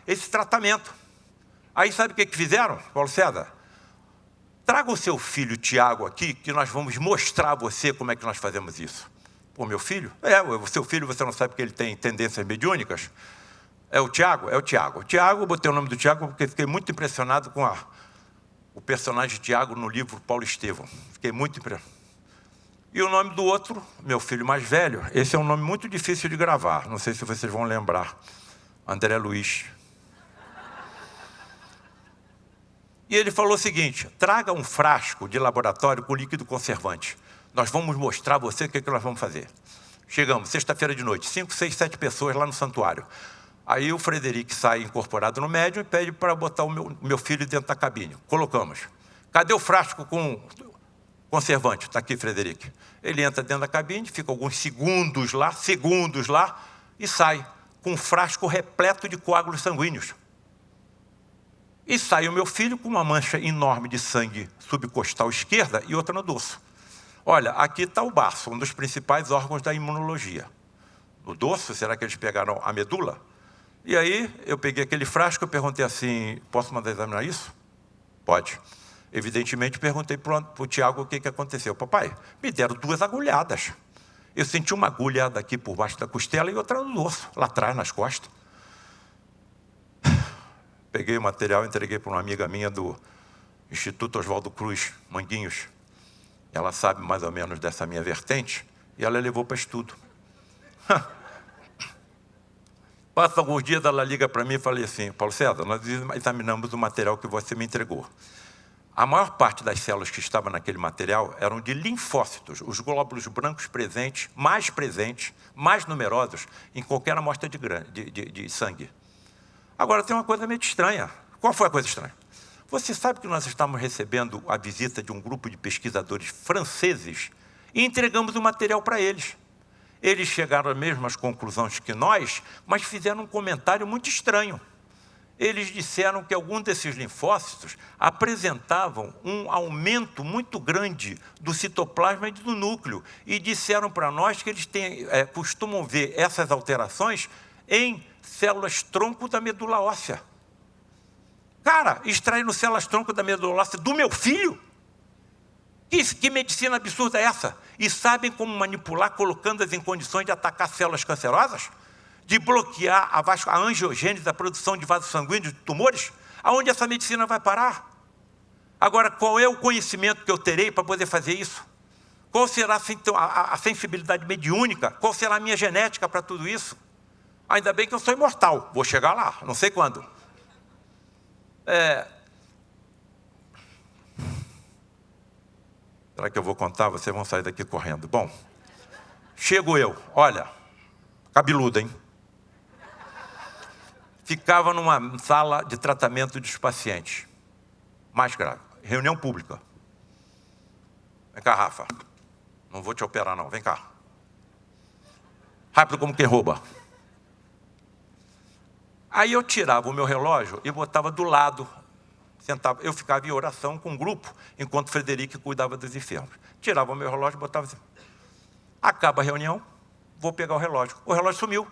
esse tratamento. Aí sabe o que fizeram, Paulo César? Traga o seu filho Tiago aqui, que nós vamos mostrar a você como é que nós fazemos isso. Pô, meu filho? O seu filho, você não sabe que ele tem tendências mediúnicas? É o Tiago? É o Tiago. O Tiago, eu botei o nome do Tiago porque fiquei muito impressionado com o personagem Tiago no livro Paulo Estevão. Fiquei muito impressionado. E o nome do outro, meu filho mais velho, esse é um nome muito difícil de gravar, não sei se vocês vão lembrar. André Luiz. E ele falou o seguinte: traga um frasco de laboratório com líquido conservante. Nós vamos mostrar a você o que nós vamos fazer. Chegamos, sexta-feira de noite, 5, 6, 7 pessoas lá no santuário. Aí o Frederico sai incorporado no médium e pede para botar o meu filho dentro da cabine. Colocamos. Cadê o frasco com conservante? Está aqui, Frederico. Ele entra dentro da cabine, fica alguns segundos lá, e sai com um frasco repleto de coágulos sanguíneos. E sai o meu filho com uma mancha enorme de sangue subcostal esquerda e outra no dorso. Olha, aqui está o baço, um dos principais órgãos da imunologia. No dorso, será que eles pegaram a medula? E aí, eu peguei aquele frasco e perguntei assim: posso mandar examinar isso? Pode. Evidentemente, perguntei para o Tiago o que aconteceu. Papai, me deram 2 agulhadas. Eu senti uma agulhada aqui por baixo da costela e outra no dorso, lá atrás, nas costas. Peguei o material e entreguei para uma amiga minha do Instituto Oswaldo Cruz, Manguinhos. Ela sabe mais ou menos dessa minha vertente e ela levou para estudo. Passa alguns dias, ela liga para mim e fala assim: Paulo César, nós examinamos o material que você me entregou. A maior parte das células que estavam naquele material eram de linfócitos, os glóbulos brancos presentes, mais numerosos em qualquer amostra de sangue. Agora, tem uma coisa meio estranha. Qual foi a coisa estranha? Você sabe que nós estamos recebendo a visita de um grupo de pesquisadores franceses e entregamos o material para eles. Eles chegaram às mesmas conclusões que nós, mas fizeram um comentário muito estranho. Eles disseram que alguns desses linfócitos apresentavam um aumento muito grande do citoplasma e do núcleo. E disseram para nós que eles costumam ver essas alterações em células-tronco da medula óssea. Cara, extraindo células-tronco da medula óssea do meu filho? Que medicina absurda é essa? E sabem como manipular, colocando-as em condições de atacar células cancerosas? De bloquear a angiogênese, a produção de vasos sanguíneos, de tumores? Aonde essa medicina vai parar? Agora, qual é o conhecimento que eu terei para poder fazer isso? Qual será a sensibilidade mediúnica? Qual será a minha genética para tudo isso? Ainda bem que eu sou imortal, vou chegar lá, não sei quando. Será que eu vou contar? Vocês vão sair daqui correndo. Bom, chego eu, olha, cabeludo, hein? Ficava numa sala de tratamento dos pacientes. Mais grave, reunião pública. Vem cá, Rafa. Não vou te operar, não. Vem cá. Rápido como quem rouba. Aí eu tirava o meu relógio e botava do lado. Sentava. Eu ficava em oração com um grupo, enquanto Frederico cuidava dos enfermos. Tirava o meu relógio e botava assim. Acaba a reunião, vou pegar o relógio. O relógio sumiu.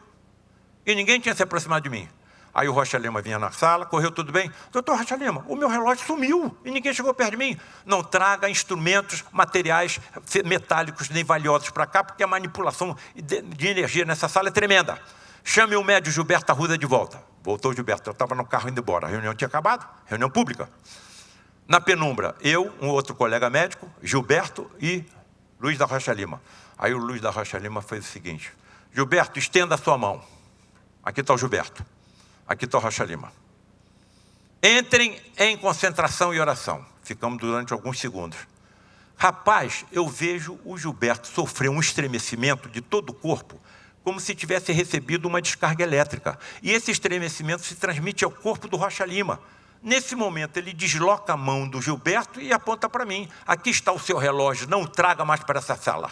E ninguém tinha se aproximado de mim. Aí o Rocha Lima vinha na sala, correu tudo bem. Doutor Rocha Lima, o meu relógio sumiu e ninguém chegou perto de mim. Não traga instrumentos materiais metálicos nem valiosos para cá, porque a manipulação de energia nessa sala é tremenda. Chame o médio Gilberto Arruda de volta. Voltou o Gilberto, eu estava no carro indo embora. A reunião tinha acabado, reunião pública. Na penumbra, eu, um outro colega médico, Gilberto e Luiz da Rocha Lima. Aí o Luiz da Rocha Lima fez o seguinte: Gilberto, estenda a sua mão. Aqui está o Gilberto. Aqui está o Rocha Lima. Entrem em concentração e oração. Ficamos durante alguns segundos. Rapaz, eu vejo o Gilberto sofrer um estremecimento de todo o corpo, como se tivesse recebido uma descarga elétrica. E esse estremecimento se transmite ao corpo do Rocha Lima. Nesse momento, ele desloca a mão do Gilberto e aponta para mim. Aqui está o seu relógio, não o traga mais para essa sala.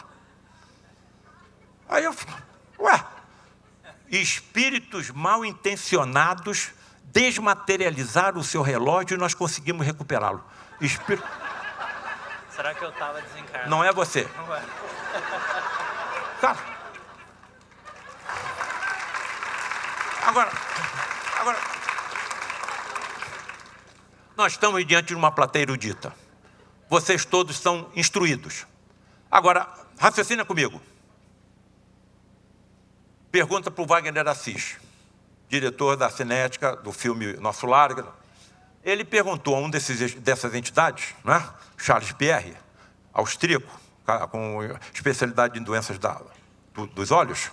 Aí eu falo, ué, espíritos mal intencionados desmaterializaram o seu relógio e nós conseguimos recuperá-lo. Será que eu estava desencarnado? Não é você. Não é. Cara, agora, nós estamos diante de uma plateia erudita. Vocês todos são instruídos. Agora, raciocina comigo. Pergunta para o Wagner Assis, diretor da cinética do filme Nosso Lar. Ele perguntou a um dessas entidades, né? Charles Pierre, austríaco, com especialidade em doenças dos olhos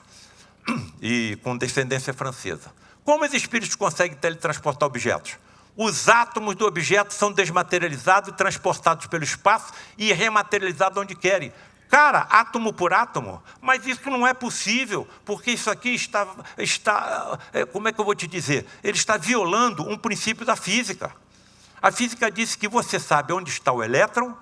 e com descendência francesa. Como os espíritos conseguem teletransportar objetos? Os átomos do objeto são desmaterializados, transportados pelo espaço e rematerializados onde querem. Cara, átomo por átomo, mas isso não é possível, porque isso aqui está, como é que eu vou te dizer? Ele está violando um princípio da física. A física diz que você sabe onde está o elétron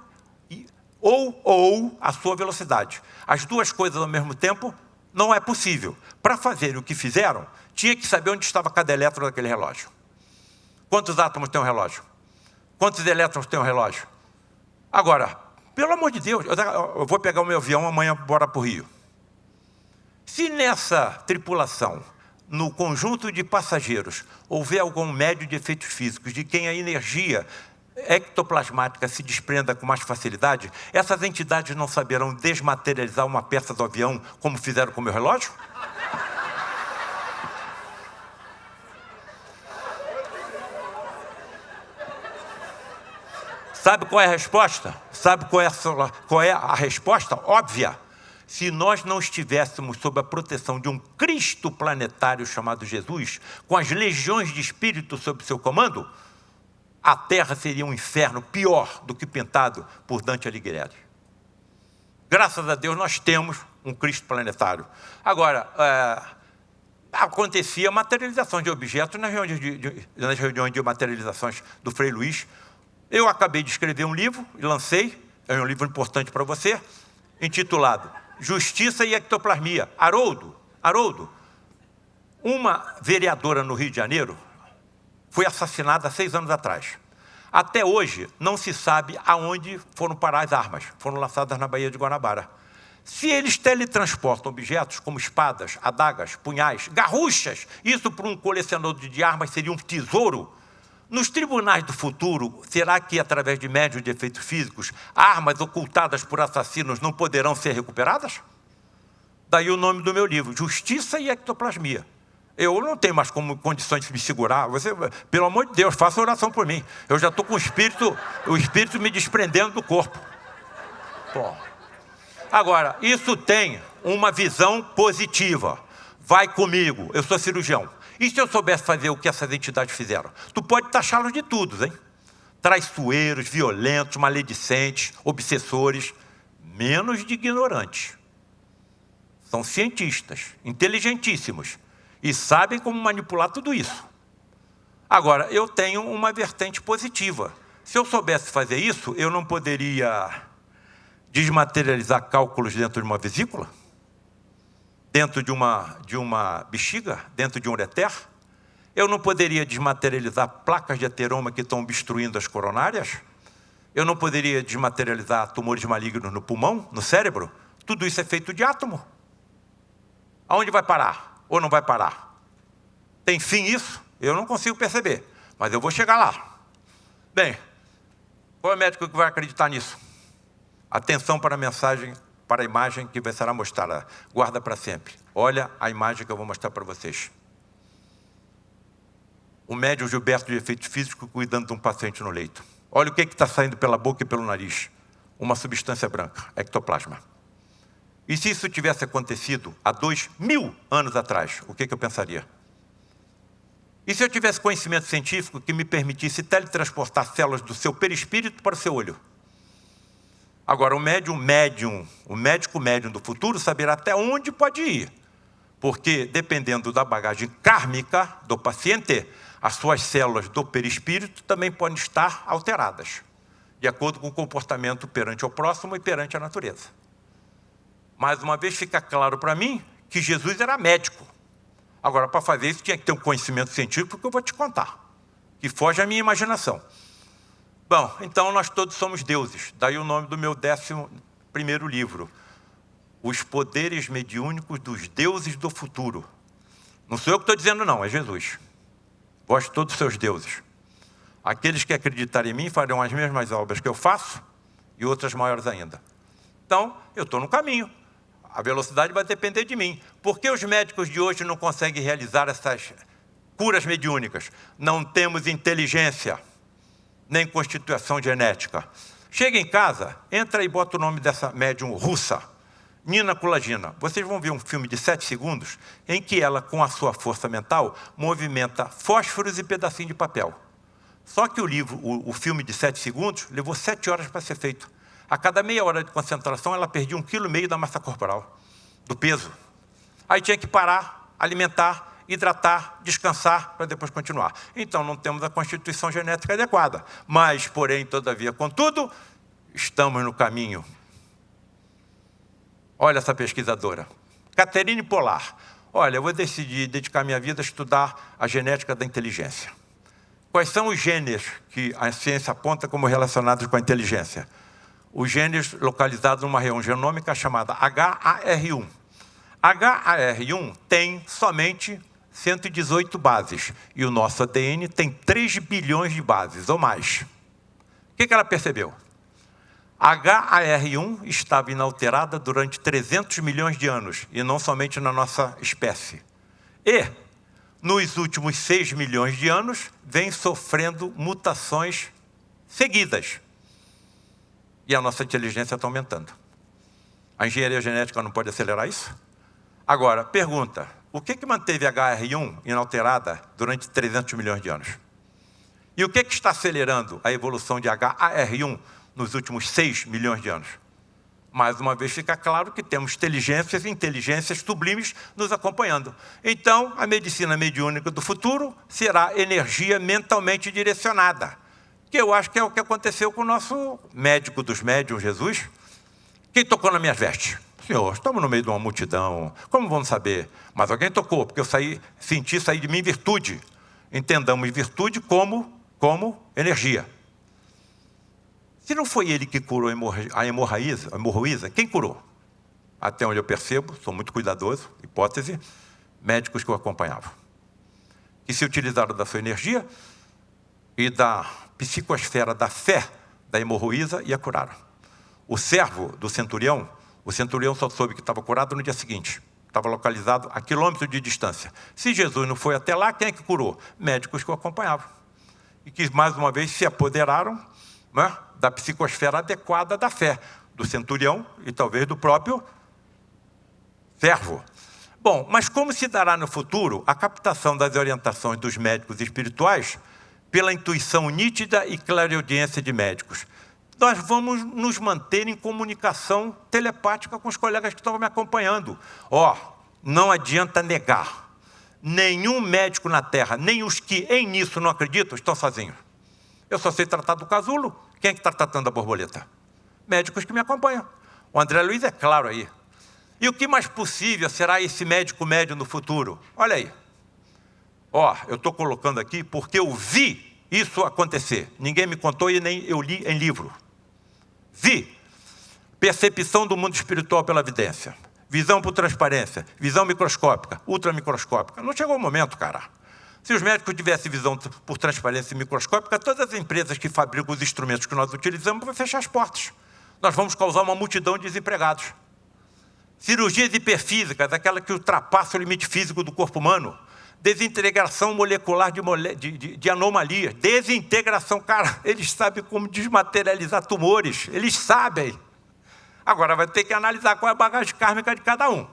ou a sua velocidade. As duas coisas ao mesmo tempo não é possível. Para fazer o que fizeram, tinha que saber onde estava cada elétron daquele relógio. Quantos átomos tem um relógio? Quantos elétrons tem um relógio? Agora, pelo amor de Deus, eu vou pegar o meu avião amanhã bora para o Rio. Se nessa tripulação, no conjunto de passageiros, houver algum médio de efeitos físicos de quem a energia ectoplasmática se desprenda com mais facilidade, essas entidades não saberão desmaterializar uma peça do avião como fizeram com o meu relógio? Sabe qual é a resposta? Sabe qual é a resposta? Óbvia. Se nós não estivéssemos sob a proteção de um Cristo planetário chamado Jesus, com as legiões de espíritos sob seu comando, a Terra seria um inferno pior do que pintado por Dante Alighieri. Graças a Deus nós temos um Cristo planetário. Agora, acontecia materialização de objetos nas reuniões de materializações do Frei Luís. Eu acabei de escrever um livro e lancei, é um livro importante para você, intitulado Justiça e Ectoplasmia. Haroldo, uma vereadora no Rio de Janeiro foi assassinada há 6 anos atrás. Até hoje, não se sabe aonde foram parar as armas. Foram lançadas na Baía de Guanabara. Se eles teletransportam objetos como espadas, adagas, punhais, garruchas, isso para um colecionador de armas seria um tesouro. Nos tribunais do futuro, será que, através de médios de efeitos físicos, armas ocultadas por assassinos não poderão ser recuperadas? Daí o nome do meu livro, Justiça e Ectoplasmia. Eu não tenho mais condições de me segurar. Você, pelo amor de Deus, faça oração por mim. Eu já estou com o espírito me desprendendo do corpo. Bom. Agora, isso tem uma visão positiva. Vai comigo, eu sou cirurgião. E se eu soubesse fazer o que essas entidades fizeram? Tu pode taxá-los de tudo, hein? Traiçoeiros, violentos, maledicentes, obsessores, menos de ignorantes. São cientistas, inteligentíssimos, e sabem como manipular tudo isso. Agora, eu tenho uma vertente positiva. Se eu soubesse fazer isso, eu não poderia desmaterializar cálculos dentro de uma vesícula? Dentro de uma bexiga, dentro de um ureter? Eu não poderia desmaterializar placas de ateroma que estão obstruindo as coronárias? Eu não poderia desmaterializar tumores malignos no pulmão, no cérebro? Tudo isso é feito de átomo. Aonde vai parar? Ou não vai parar? tem fim isso? Eu não consigo perceber, mas eu vou chegar lá. Bem, qual é o médico que vai acreditar nisso? Atenção para a mensagem, para a imagem que será mostrada. Guarda para sempre. Olha a imagem que eu vou mostrar para vocês. O médium Gilberto de efeitos físicos cuidando de um paciente no leito. Olha o que está saindo pela boca e pelo nariz. Uma substância branca, ectoplasma. E se isso tivesse acontecido há 2000 anos atrás, o que eu pensaria? E se eu tivesse conhecimento científico que me permitisse teletransportar células do seu perispírito para o seu olho? Agora, o médico médium do futuro saberá até onde pode ir. Porque, dependendo da bagagem kármica do paciente, as suas células do perispírito também podem estar alteradas, de acordo com o comportamento perante o próximo e perante a natureza. Mais uma vez, fica claro para mim que Jesus era médico. Agora, para fazer isso, tinha que ter um conhecimento científico que eu vou te contar, que foge à minha imaginação. Bom, então nós todos somos deuses. Daí o nome do meu 11º livro. Os poderes mediúnicos dos deuses do futuro. Não sou eu que estou dizendo não, é Jesus. Vós todos seus deuses. Aqueles que acreditarem em mim farão as mesmas obras que eu faço e outras maiores ainda. Então, eu estou no caminho. A velocidade vai depender de mim. Por que os médicos de hoje não conseguem realizar essas curas mediúnicas? Não temos inteligência, nem constituição genética. Chega em casa, entra e bota o nome dessa médium russa, Nina Kulagina. Vocês vão ver um filme de 7 segundos em que ela, com a sua força mental, movimenta fósforos e pedacinhos de papel. Só que o filme de 7 segundos levou 7 horas para ser feito. A cada meia hora de concentração, ela perdia 1,5 kg da massa corporal, do peso. Aí tinha que parar, alimentar, hidratar, descansar, para depois continuar. Então, não temos a constituição genética adequada. Mas, porém, todavia, contudo, estamos no caminho. Olha essa pesquisadora, Catherine Polar. Olha, eu vou decidir dedicar minha vida a estudar a genética da inteligência. Quais são os genes que a ciência aponta como relacionados com a inteligência? Os genes localizados numa região genômica chamada HAR1. HAR1 tem somente 118 bases, e o nosso ADN tem 3 bilhões de bases, ou mais. O que ela percebeu? HAR1 estava inalterada durante 300 milhões de anos, e não somente na nossa espécie. E, nos últimos 6 milhões de anos, vem sofrendo mutações seguidas. E a nossa inteligência está aumentando. A engenharia genética não pode acelerar isso? Agora, pergunta, o que manteve a HAR1 inalterada durante 300 milhões de anos? E o que está acelerando a evolução de HAR1 nos últimos 6 milhões de anos? Mais uma vez fica claro que temos inteligências e inteligências sublimes nos acompanhando. Então, a medicina mediúnica do futuro será energia mentalmente direcionada, que eu acho que é o que aconteceu com o nosso médico dos médiuns, Jesus. Quem tocou nas minhas vestes? Senhor, estamos no meio de uma multidão, como vamos saber? Mas alguém tocou, porque eu senti sair de mim virtude. Entendamos virtude como energia. Se não foi ele que curou a hemorroísa, quem curou? Até onde eu percebo, sou muito cuidadoso, hipótese, médicos que o acompanhavam, que se utilizaram da sua energia e da psicosfera da fé da hemorroísa e a curaram. O servo do centurião, o centurião só soube que estava curado no dia seguinte. Estava localizado a quilômetros de distância. Se Jesus não foi até lá, quem é que curou? Médicos que o acompanhavam. E que, mais uma vez, se apoderaram, né, da psicosfera adequada da fé do centurião e talvez do próprio servo. Bom, mas como se dará no futuro a captação das orientações dos médicos espirituais pela intuição nítida e clareaudiência de médicos? Nós vamos nos manter em comunicação telepática com os colegas que estão me acompanhando. Não adianta negar. Nenhum médico na Terra, nem os que nisso não acreditam, estão sozinhos. Eu só sei tratar do casulo. Quem é que está tratando da borboleta? Médicos que me acompanham. O André Luiz é claro aí. E o que mais possível será esse médico médium no futuro? Olha aí. Eu estou colocando aqui porque eu vi isso acontecer. Ninguém me contou e nem eu li em livro. Vi. Percepção do mundo espiritual pela evidência. Visão por transparência. Visão microscópica, ultramicroscópica. Não chegou o momento, cara. Se os médicos tivessem visão por transparência microscópica, todas as empresas que fabricam os instrumentos que nós utilizamos vão fechar as portas. Nós vamos causar uma multidão de desempregados. Cirurgias hiperfísicas, aquela que ultrapassa o limite físico do corpo humano. Desintegração molecular de anomalias. Desintegração, cara, eles sabem como desmaterializar tumores. Eles sabem. Agora vai ter que analisar qual é a bagagem kármica de cada um.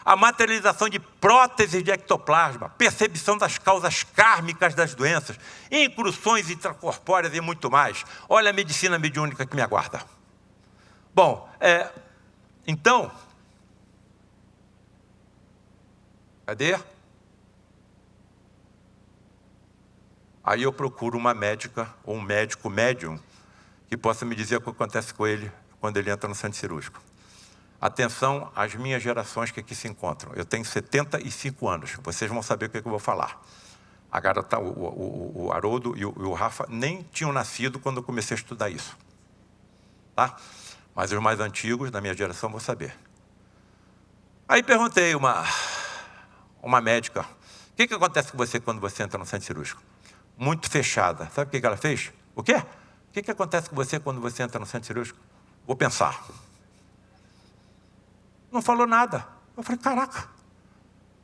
A materialização de próteses de ectoplasma, percepção das causas kármicas das doenças, incursões intracorpóreas e muito mais. Olha a medicina mediúnica que me aguarda. Bom, então... Cadê? Aí eu procuro uma médica ou um médico médium que possa me dizer o que acontece com ele quando ele entra no centro cirúrgico. Atenção às minhas gerações que aqui se encontram. Eu tenho 75 anos, vocês vão saber o que eu vou falar. A garota, o Haroldo e o Rafa nem tinham nascido quando eu comecei a estudar isso. Tá? Mas os mais antigos da minha geração vão saber. Aí perguntei uma médica, o que acontece com você quando você entra no centro cirúrgico? Muito fechada. Sabe o que ela fez? O quê? O que acontece com você quando você entra no centro cirúrgico? Vou pensar. Não falou nada. Eu falei, caraca.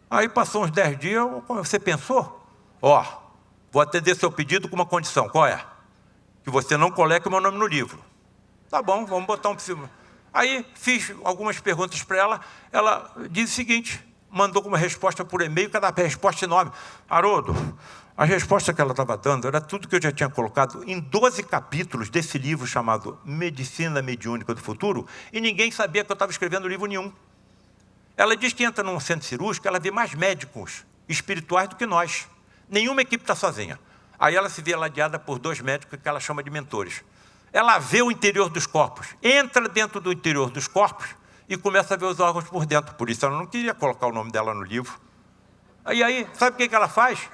Aí passou uns 10 dias, você pensou? Ó, vou atender seu pedido com uma condição. Qual é? Que você não coloque o meu nome no livro. Tá bom, vamos botar um... Aí fiz algumas perguntas para ela. Ela disse o seguinte, mandou uma resposta por e-mail, cada resposta enorme. Haroldo, a resposta que ela estava dando era tudo que eu já tinha colocado em 12 capítulos desse livro chamado Medicina Mediúnica do Futuro, e ninguém sabia que eu estava escrevendo livro nenhum. Ela diz que entra num centro cirúrgico, ela vê mais médicos espirituais do que nós. Nenhuma equipe está sozinha. Aí ela se vê ladeada por 2 médicos que ela chama de mentores. Ela vê o interior dos corpos, entra dentro do interior dos corpos e começa a ver os órgãos por dentro. Por isso ela não queria colocar o nome dela no livro. Aí sabe o que ela faz?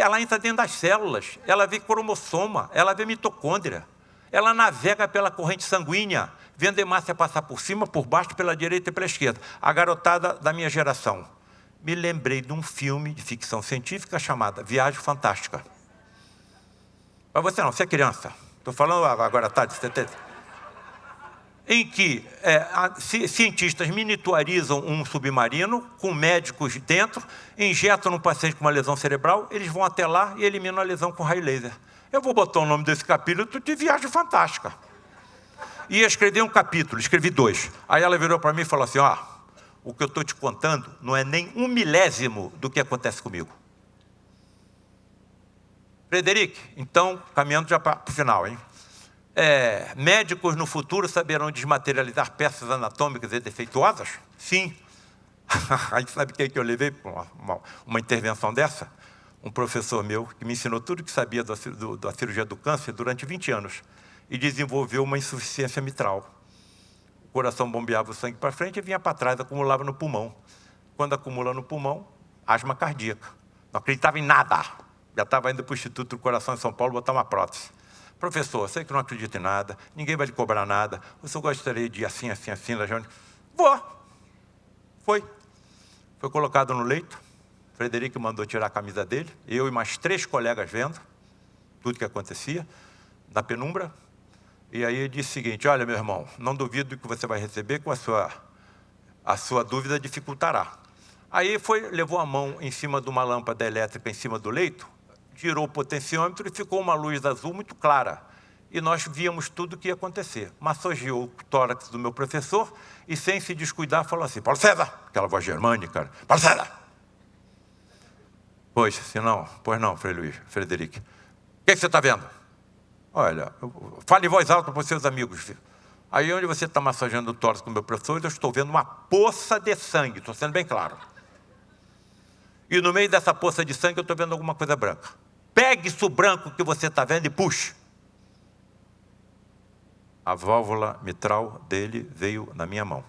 Ela entra dentro das células, ela vê cromossoma, ela vê mitocôndria, ela navega pela corrente sanguínea, vendo hemácia passar por cima, por baixo, pela direita e pela esquerda. A garotada da minha geração. Me lembrei de um filme de ficção científica chamado Viagem Fantástica. Mas você não, você é criança. Estou falando agora, tá, de 70. Em que cientistas miniaturizam um submarino com médicos dentro, injetam no paciente com uma lesão cerebral, eles vão até lá e eliminam a lesão com raio laser. Eu vou botar o nome desse capítulo de Viagem Fantástica. Ia escrever um capítulo, escrevi 2. Aí ela virou para mim e falou assim, o que eu estou te contando não é nem 1/1000 do que acontece comigo. Frederic, então, caminhando já para o final, hein? Médicos no futuro saberão desmaterializar peças anatômicas e defeituosas? Sim. Aí sabe quem que eu levei para uma intervenção dessa? Um professor meu que me ensinou tudo que sabia da cirurgia do câncer durante 20 anos e desenvolveu uma insuficiência mitral. O coração bombeava o sangue para frente e vinha para trás, acumulava no pulmão. Quando acumula no pulmão, asma cardíaca. Não acreditava em nada. Já estava indo para o Instituto do Coração em São Paulo botar uma prótese. Professor, sei que não acredita em nada, ninguém vai lhe cobrar nada, o senhor gostaria de ir assim, assim, assim, na reunião? Vou. Foi colocado no leito, Frederico mandou tirar a camisa dele, eu e mais 3 colegas vendo tudo que acontecia, na penumbra, e aí ele disse o seguinte, olha meu irmão, não duvido que você vai receber, com a sua dúvida dificultará. Aí levou a mão em cima de uma lâmpada elétrica em cima do leito, girou o potenciômetro e ficou uma luz azul muito clara. E nós víamos tudo o que ia acontecer. Massageou o tórax do meu professor e, sem se descuidar, falou assim, Paulo César, aquela voz germânica, Paulo César. Pois não, Frei Luiz, Frederico. O que você está vendo? Olha, fale em voz alta para os seus amigos. Aí onde você está massageando o tórax do meu professor, eu estou vendo uma poça de sangue, estou sendo bem claro. E no meio dessa poça de sangue eu estou vendo alguma coisa branca. Pegue isso branco que você está vendo e puxe. A válvula mitral dele veio na minha mão.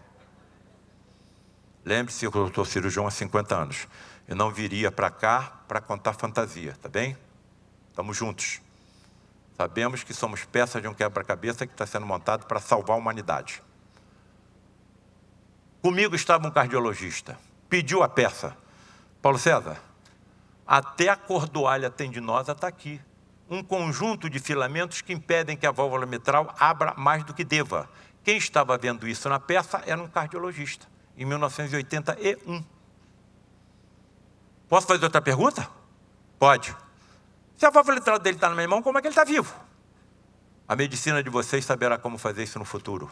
Lembre-se que eu sou cirurgião há 50 anos. Eu não viria para cá para contar fantasia, tá bem? Estamos juntos. Sabemos que somos peças de um quebra-cabeça que está sendo montado para salvar a humanidade. Comigo estava um cardiologista. Pediu a peça. Paulo César, Até a cordoalha tendinosa está aqui. Um conjunto de filamentos que impedem que a válvula mitral abra mais do que deva. Quem estava vendo isso na peça era um cardiologista, em 1981. Posso fazer outra pergunta? Pode. Se a válvula mitral dele está na minha mão, como é que ele está vivo? A medicina de vocês saberá como fazer isso no futuro.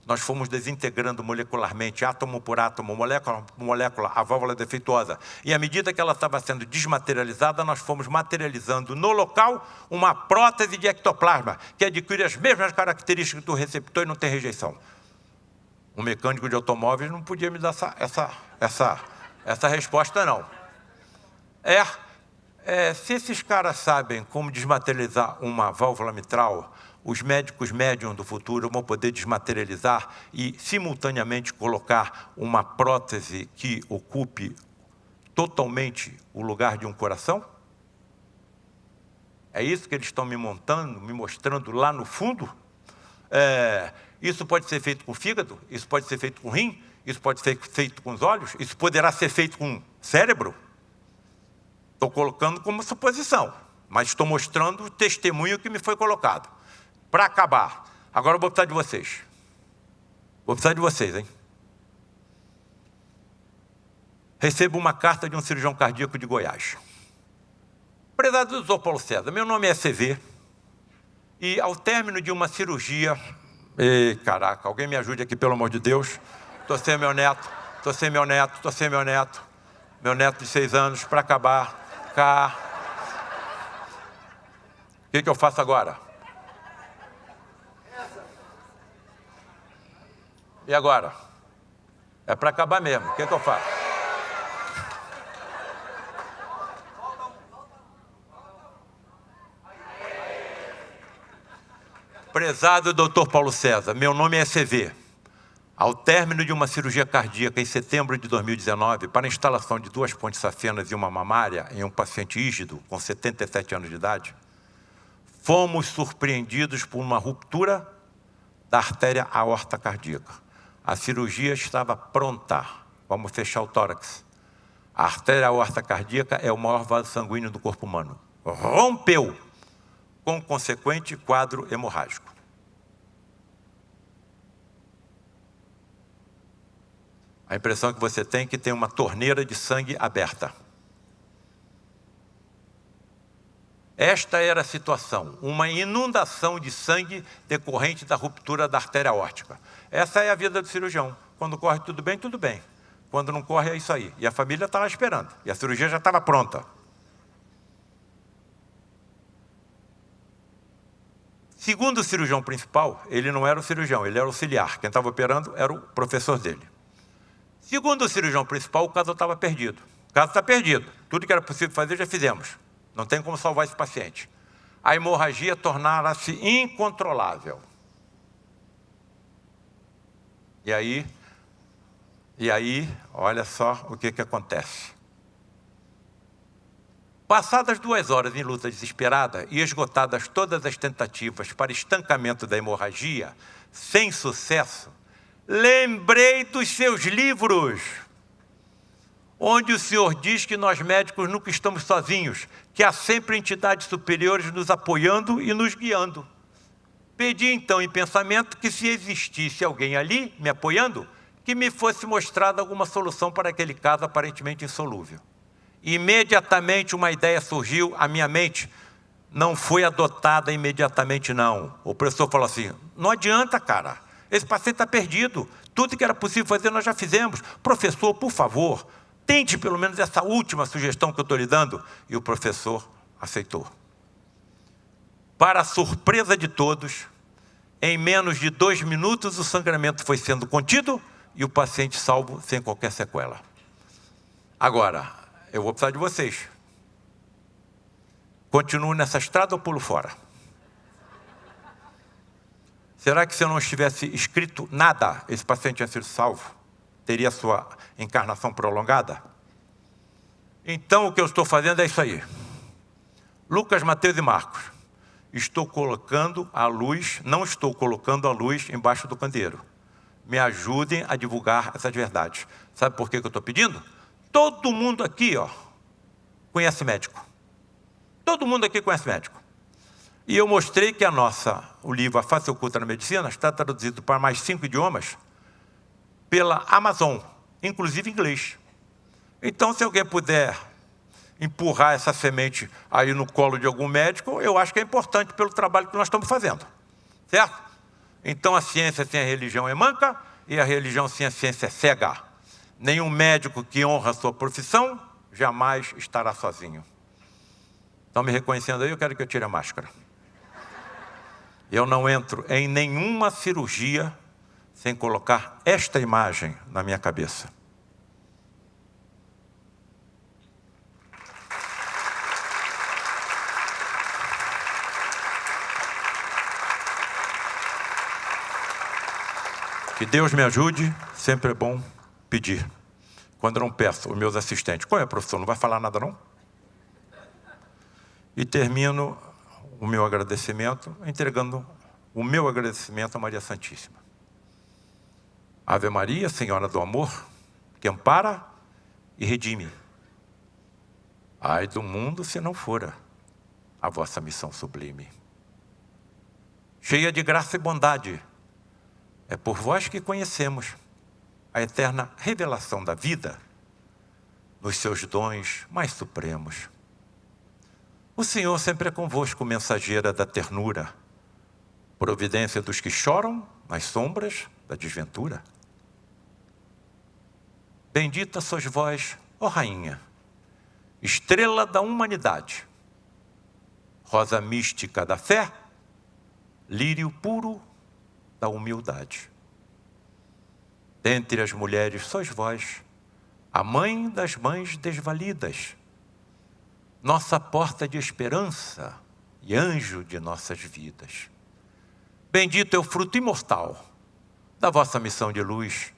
Nós fomos desintegrando molecularmente, átomo por átomo, molécula por molécula, a válvula defeituosa. E à medida que ela estava sendo desmaterializada, nós fomos materializando no local uma prótese de ectoplasma, que adquire as mesmas características do receptor e não tem rejeição. Um mecânico de automóveis não podia me dar essa resposta, não. Se esses caras sabem como desmaterializar uma válvula mitral, os médicos médiums do futuro vão poder desmaterializar e, simultaneamente, colocar uma prótese que ocupe totalmente o lugar de um coração? É isso que eles estão me mostrando lá no fundo? Isso pode ser feito com o fígado, isso pode ser feito com o rim, isso pode ser feito com os olhos, isso poderá ser feito com o cérebro? Estou colocando como suposição, mas estou mostrando o testemunho que me foi colocado. Para acabar, agora eu vou precisar de vocês. Vou precisar de vocês, hein? Recebo uma carta de um cirurgião cardíaco de Goiás. Prezado Dr. Paulo César, meu nome é CV, e ao término de uma cirurgia... caraca, alguém me ajude aqui, pelo amor de Deus. Estou sem meu neto, meu neto de 6 anos, para acabar. O que eu faço agora? E agora? É para acabar mesmo. O que eu faço? Prezado Dr. Paulo César, meu nome é CV. Ao término de uma cirurgia cardíaca em setembro de 2019, para a instalação de 2 pontes safenas e uma mamária em um paciente rígido com 77 anos de idade, fomos surpreendidos por uma ruptura da artéria aorta cardíaca. A cirurgia estava pronta. Vamos fechar o tórax. A artéria aorta cardíaca é o maior vaso sanguíneo do corpo humano. Rompeu, com consequente quadro hemorrágico. A impressão que você tem é que tem uma torneira de sangue aberta. Esta era a situação, uma inundação de sangue decorrente da ruptura da artéria aórtica. Essa é a vida do cirurgião. Quando corre tudo bem, tudo bem. Quando não corre, é isso aí. E a família está lá esperando. E a cirurgia já estava pronta. Segundo o cirurgião principal, ele não era o cirurgião, ele era o auxiliar. Quem estava operando era o professor dele. Segundo o cirurgião principal, o caso estava perdido. O caso está perdido. Tudo que era possível fazer, já fizemos. Não tem como salvar esse paciente. A hemorragia tornara-se incontrolável. E aí, olha só o que acontece. Passadas 2 horas em luta desesperada e esgotadas todas as tentativas para estancamento da hemorragia, sem sucesso, lembrei dos seus livros, onde o senhor diz que nós médicos nunca estamos sozinhos, que há sempre entidades superiores nos apoiando e nos guiando. Pedi então em pensamento que, se existisse alguém ali me apoiando, que me fosse mostrada alguma solução para aquele caso aparentemente insolúvel. Imediatamente uma ideia surgiu à minha mente. Não foi adotada imediatamente, não. O professor falou assim: não adianta, cara, esse paciente está perdido. Tudo que era possível fazer nós já fizemos. Professor, por favor, tente pelo menos essa última sugestão que eu estou lhe dando. E o professor aceitou. Para a surpresa de todos, em menos de 2 minutos o sangramento foi sendo contido e o paciente salvo sem qualquer sequela. Agora, eu vou precisar de vocês. Continuo nessa estrada ou pulo fora? Será que se eu não tivesse escrito nada, esse paciente tinha sido salvo? Teria sua encarnação prolongada? Então, o que eu estou fazendo é isso aí. Lucas, Mateus e Marcos. Estou colocando a luz, não estou colocando a luz embaixo do candeeiro. Me ajudem a divulgar essas verdades. Sabe por que eu estou pedindo? Todo mundo aqui, conhece médico. Todo mundo aqui conhece médico. E eu mostrei que o livro A Face Oculta na Medicina está traduzido para mais 5 idiomas pela Amazon, inclusive em inglês. Então, se alguém puder empurrar essa semente aí no colo de algum médico, eu acho que é importante pelo trabalho que nós estamos fazendo. Certo? Então, a ciência sem a religião é manca e a religião sem a ciência é cega. Nenhum médico que honra a sua profissão jamais estará sozinho. Estão me reconhecendo aí? Eu quero que eu tire a máscara. Eu não entro em nenhuma cirurgia sem colocar esta imagem na minha cabeça. Que Deus me ajude, sempre é bom pedir. Quando eu não peço, os meus assistentes, qual é, professor, não vai falar nada não? E termino o meu agradecimento, entregando o meu agradecimento a Maria Santíssima. Ave Maria, Senhora do Amor, que ampara e redime. Ai do mundo se não fora a vossa missão sublime. Cheia de graça e bondade, é por vós que conhecemos a eterna revelação da vida nos seus dons mais supremos. O Senhor sempre é convosco, mensageira da ternura, providência dos que choram nas sombras da desventura. Bendita sois vós, ó Rainha, estrela da humanidade, rosa mística da fé, lírio puro da humildade. Dentre as mulheres sois vós, a mãe das mães desvalidas, nossa porta de esperança e anjo de nossas vidas. Bendito é o fruto imortal da vossa missão de luz,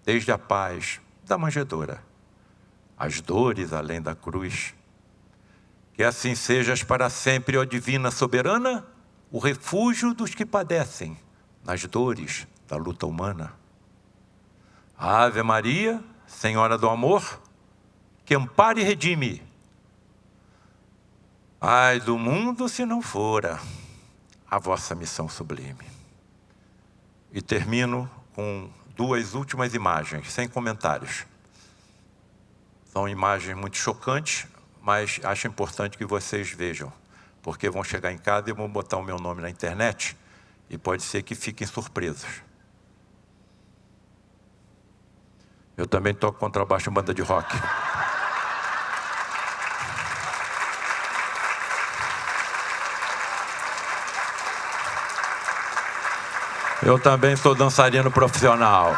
desde a paz da manjedoura, as dores além da cruz. Que assim sejas para sempre, ó divina soberana, o refúgio dos que padecem nas dores da luta humana. Ave Maria, Senhora do Amor, que ampare e redime. Ai do mundo se não fora a vossa missão sublime. E termino com 2 últimas imagens, sem comentários. São imagens muito chocantes, mas acho importante que vocês vejam, porque vão chegar em casa e vão botar o meu nome na internet e pode ser que fiquem surpresos. Eu também toco contrabaixo em banda de rock. Eu também sou dançarino profissional.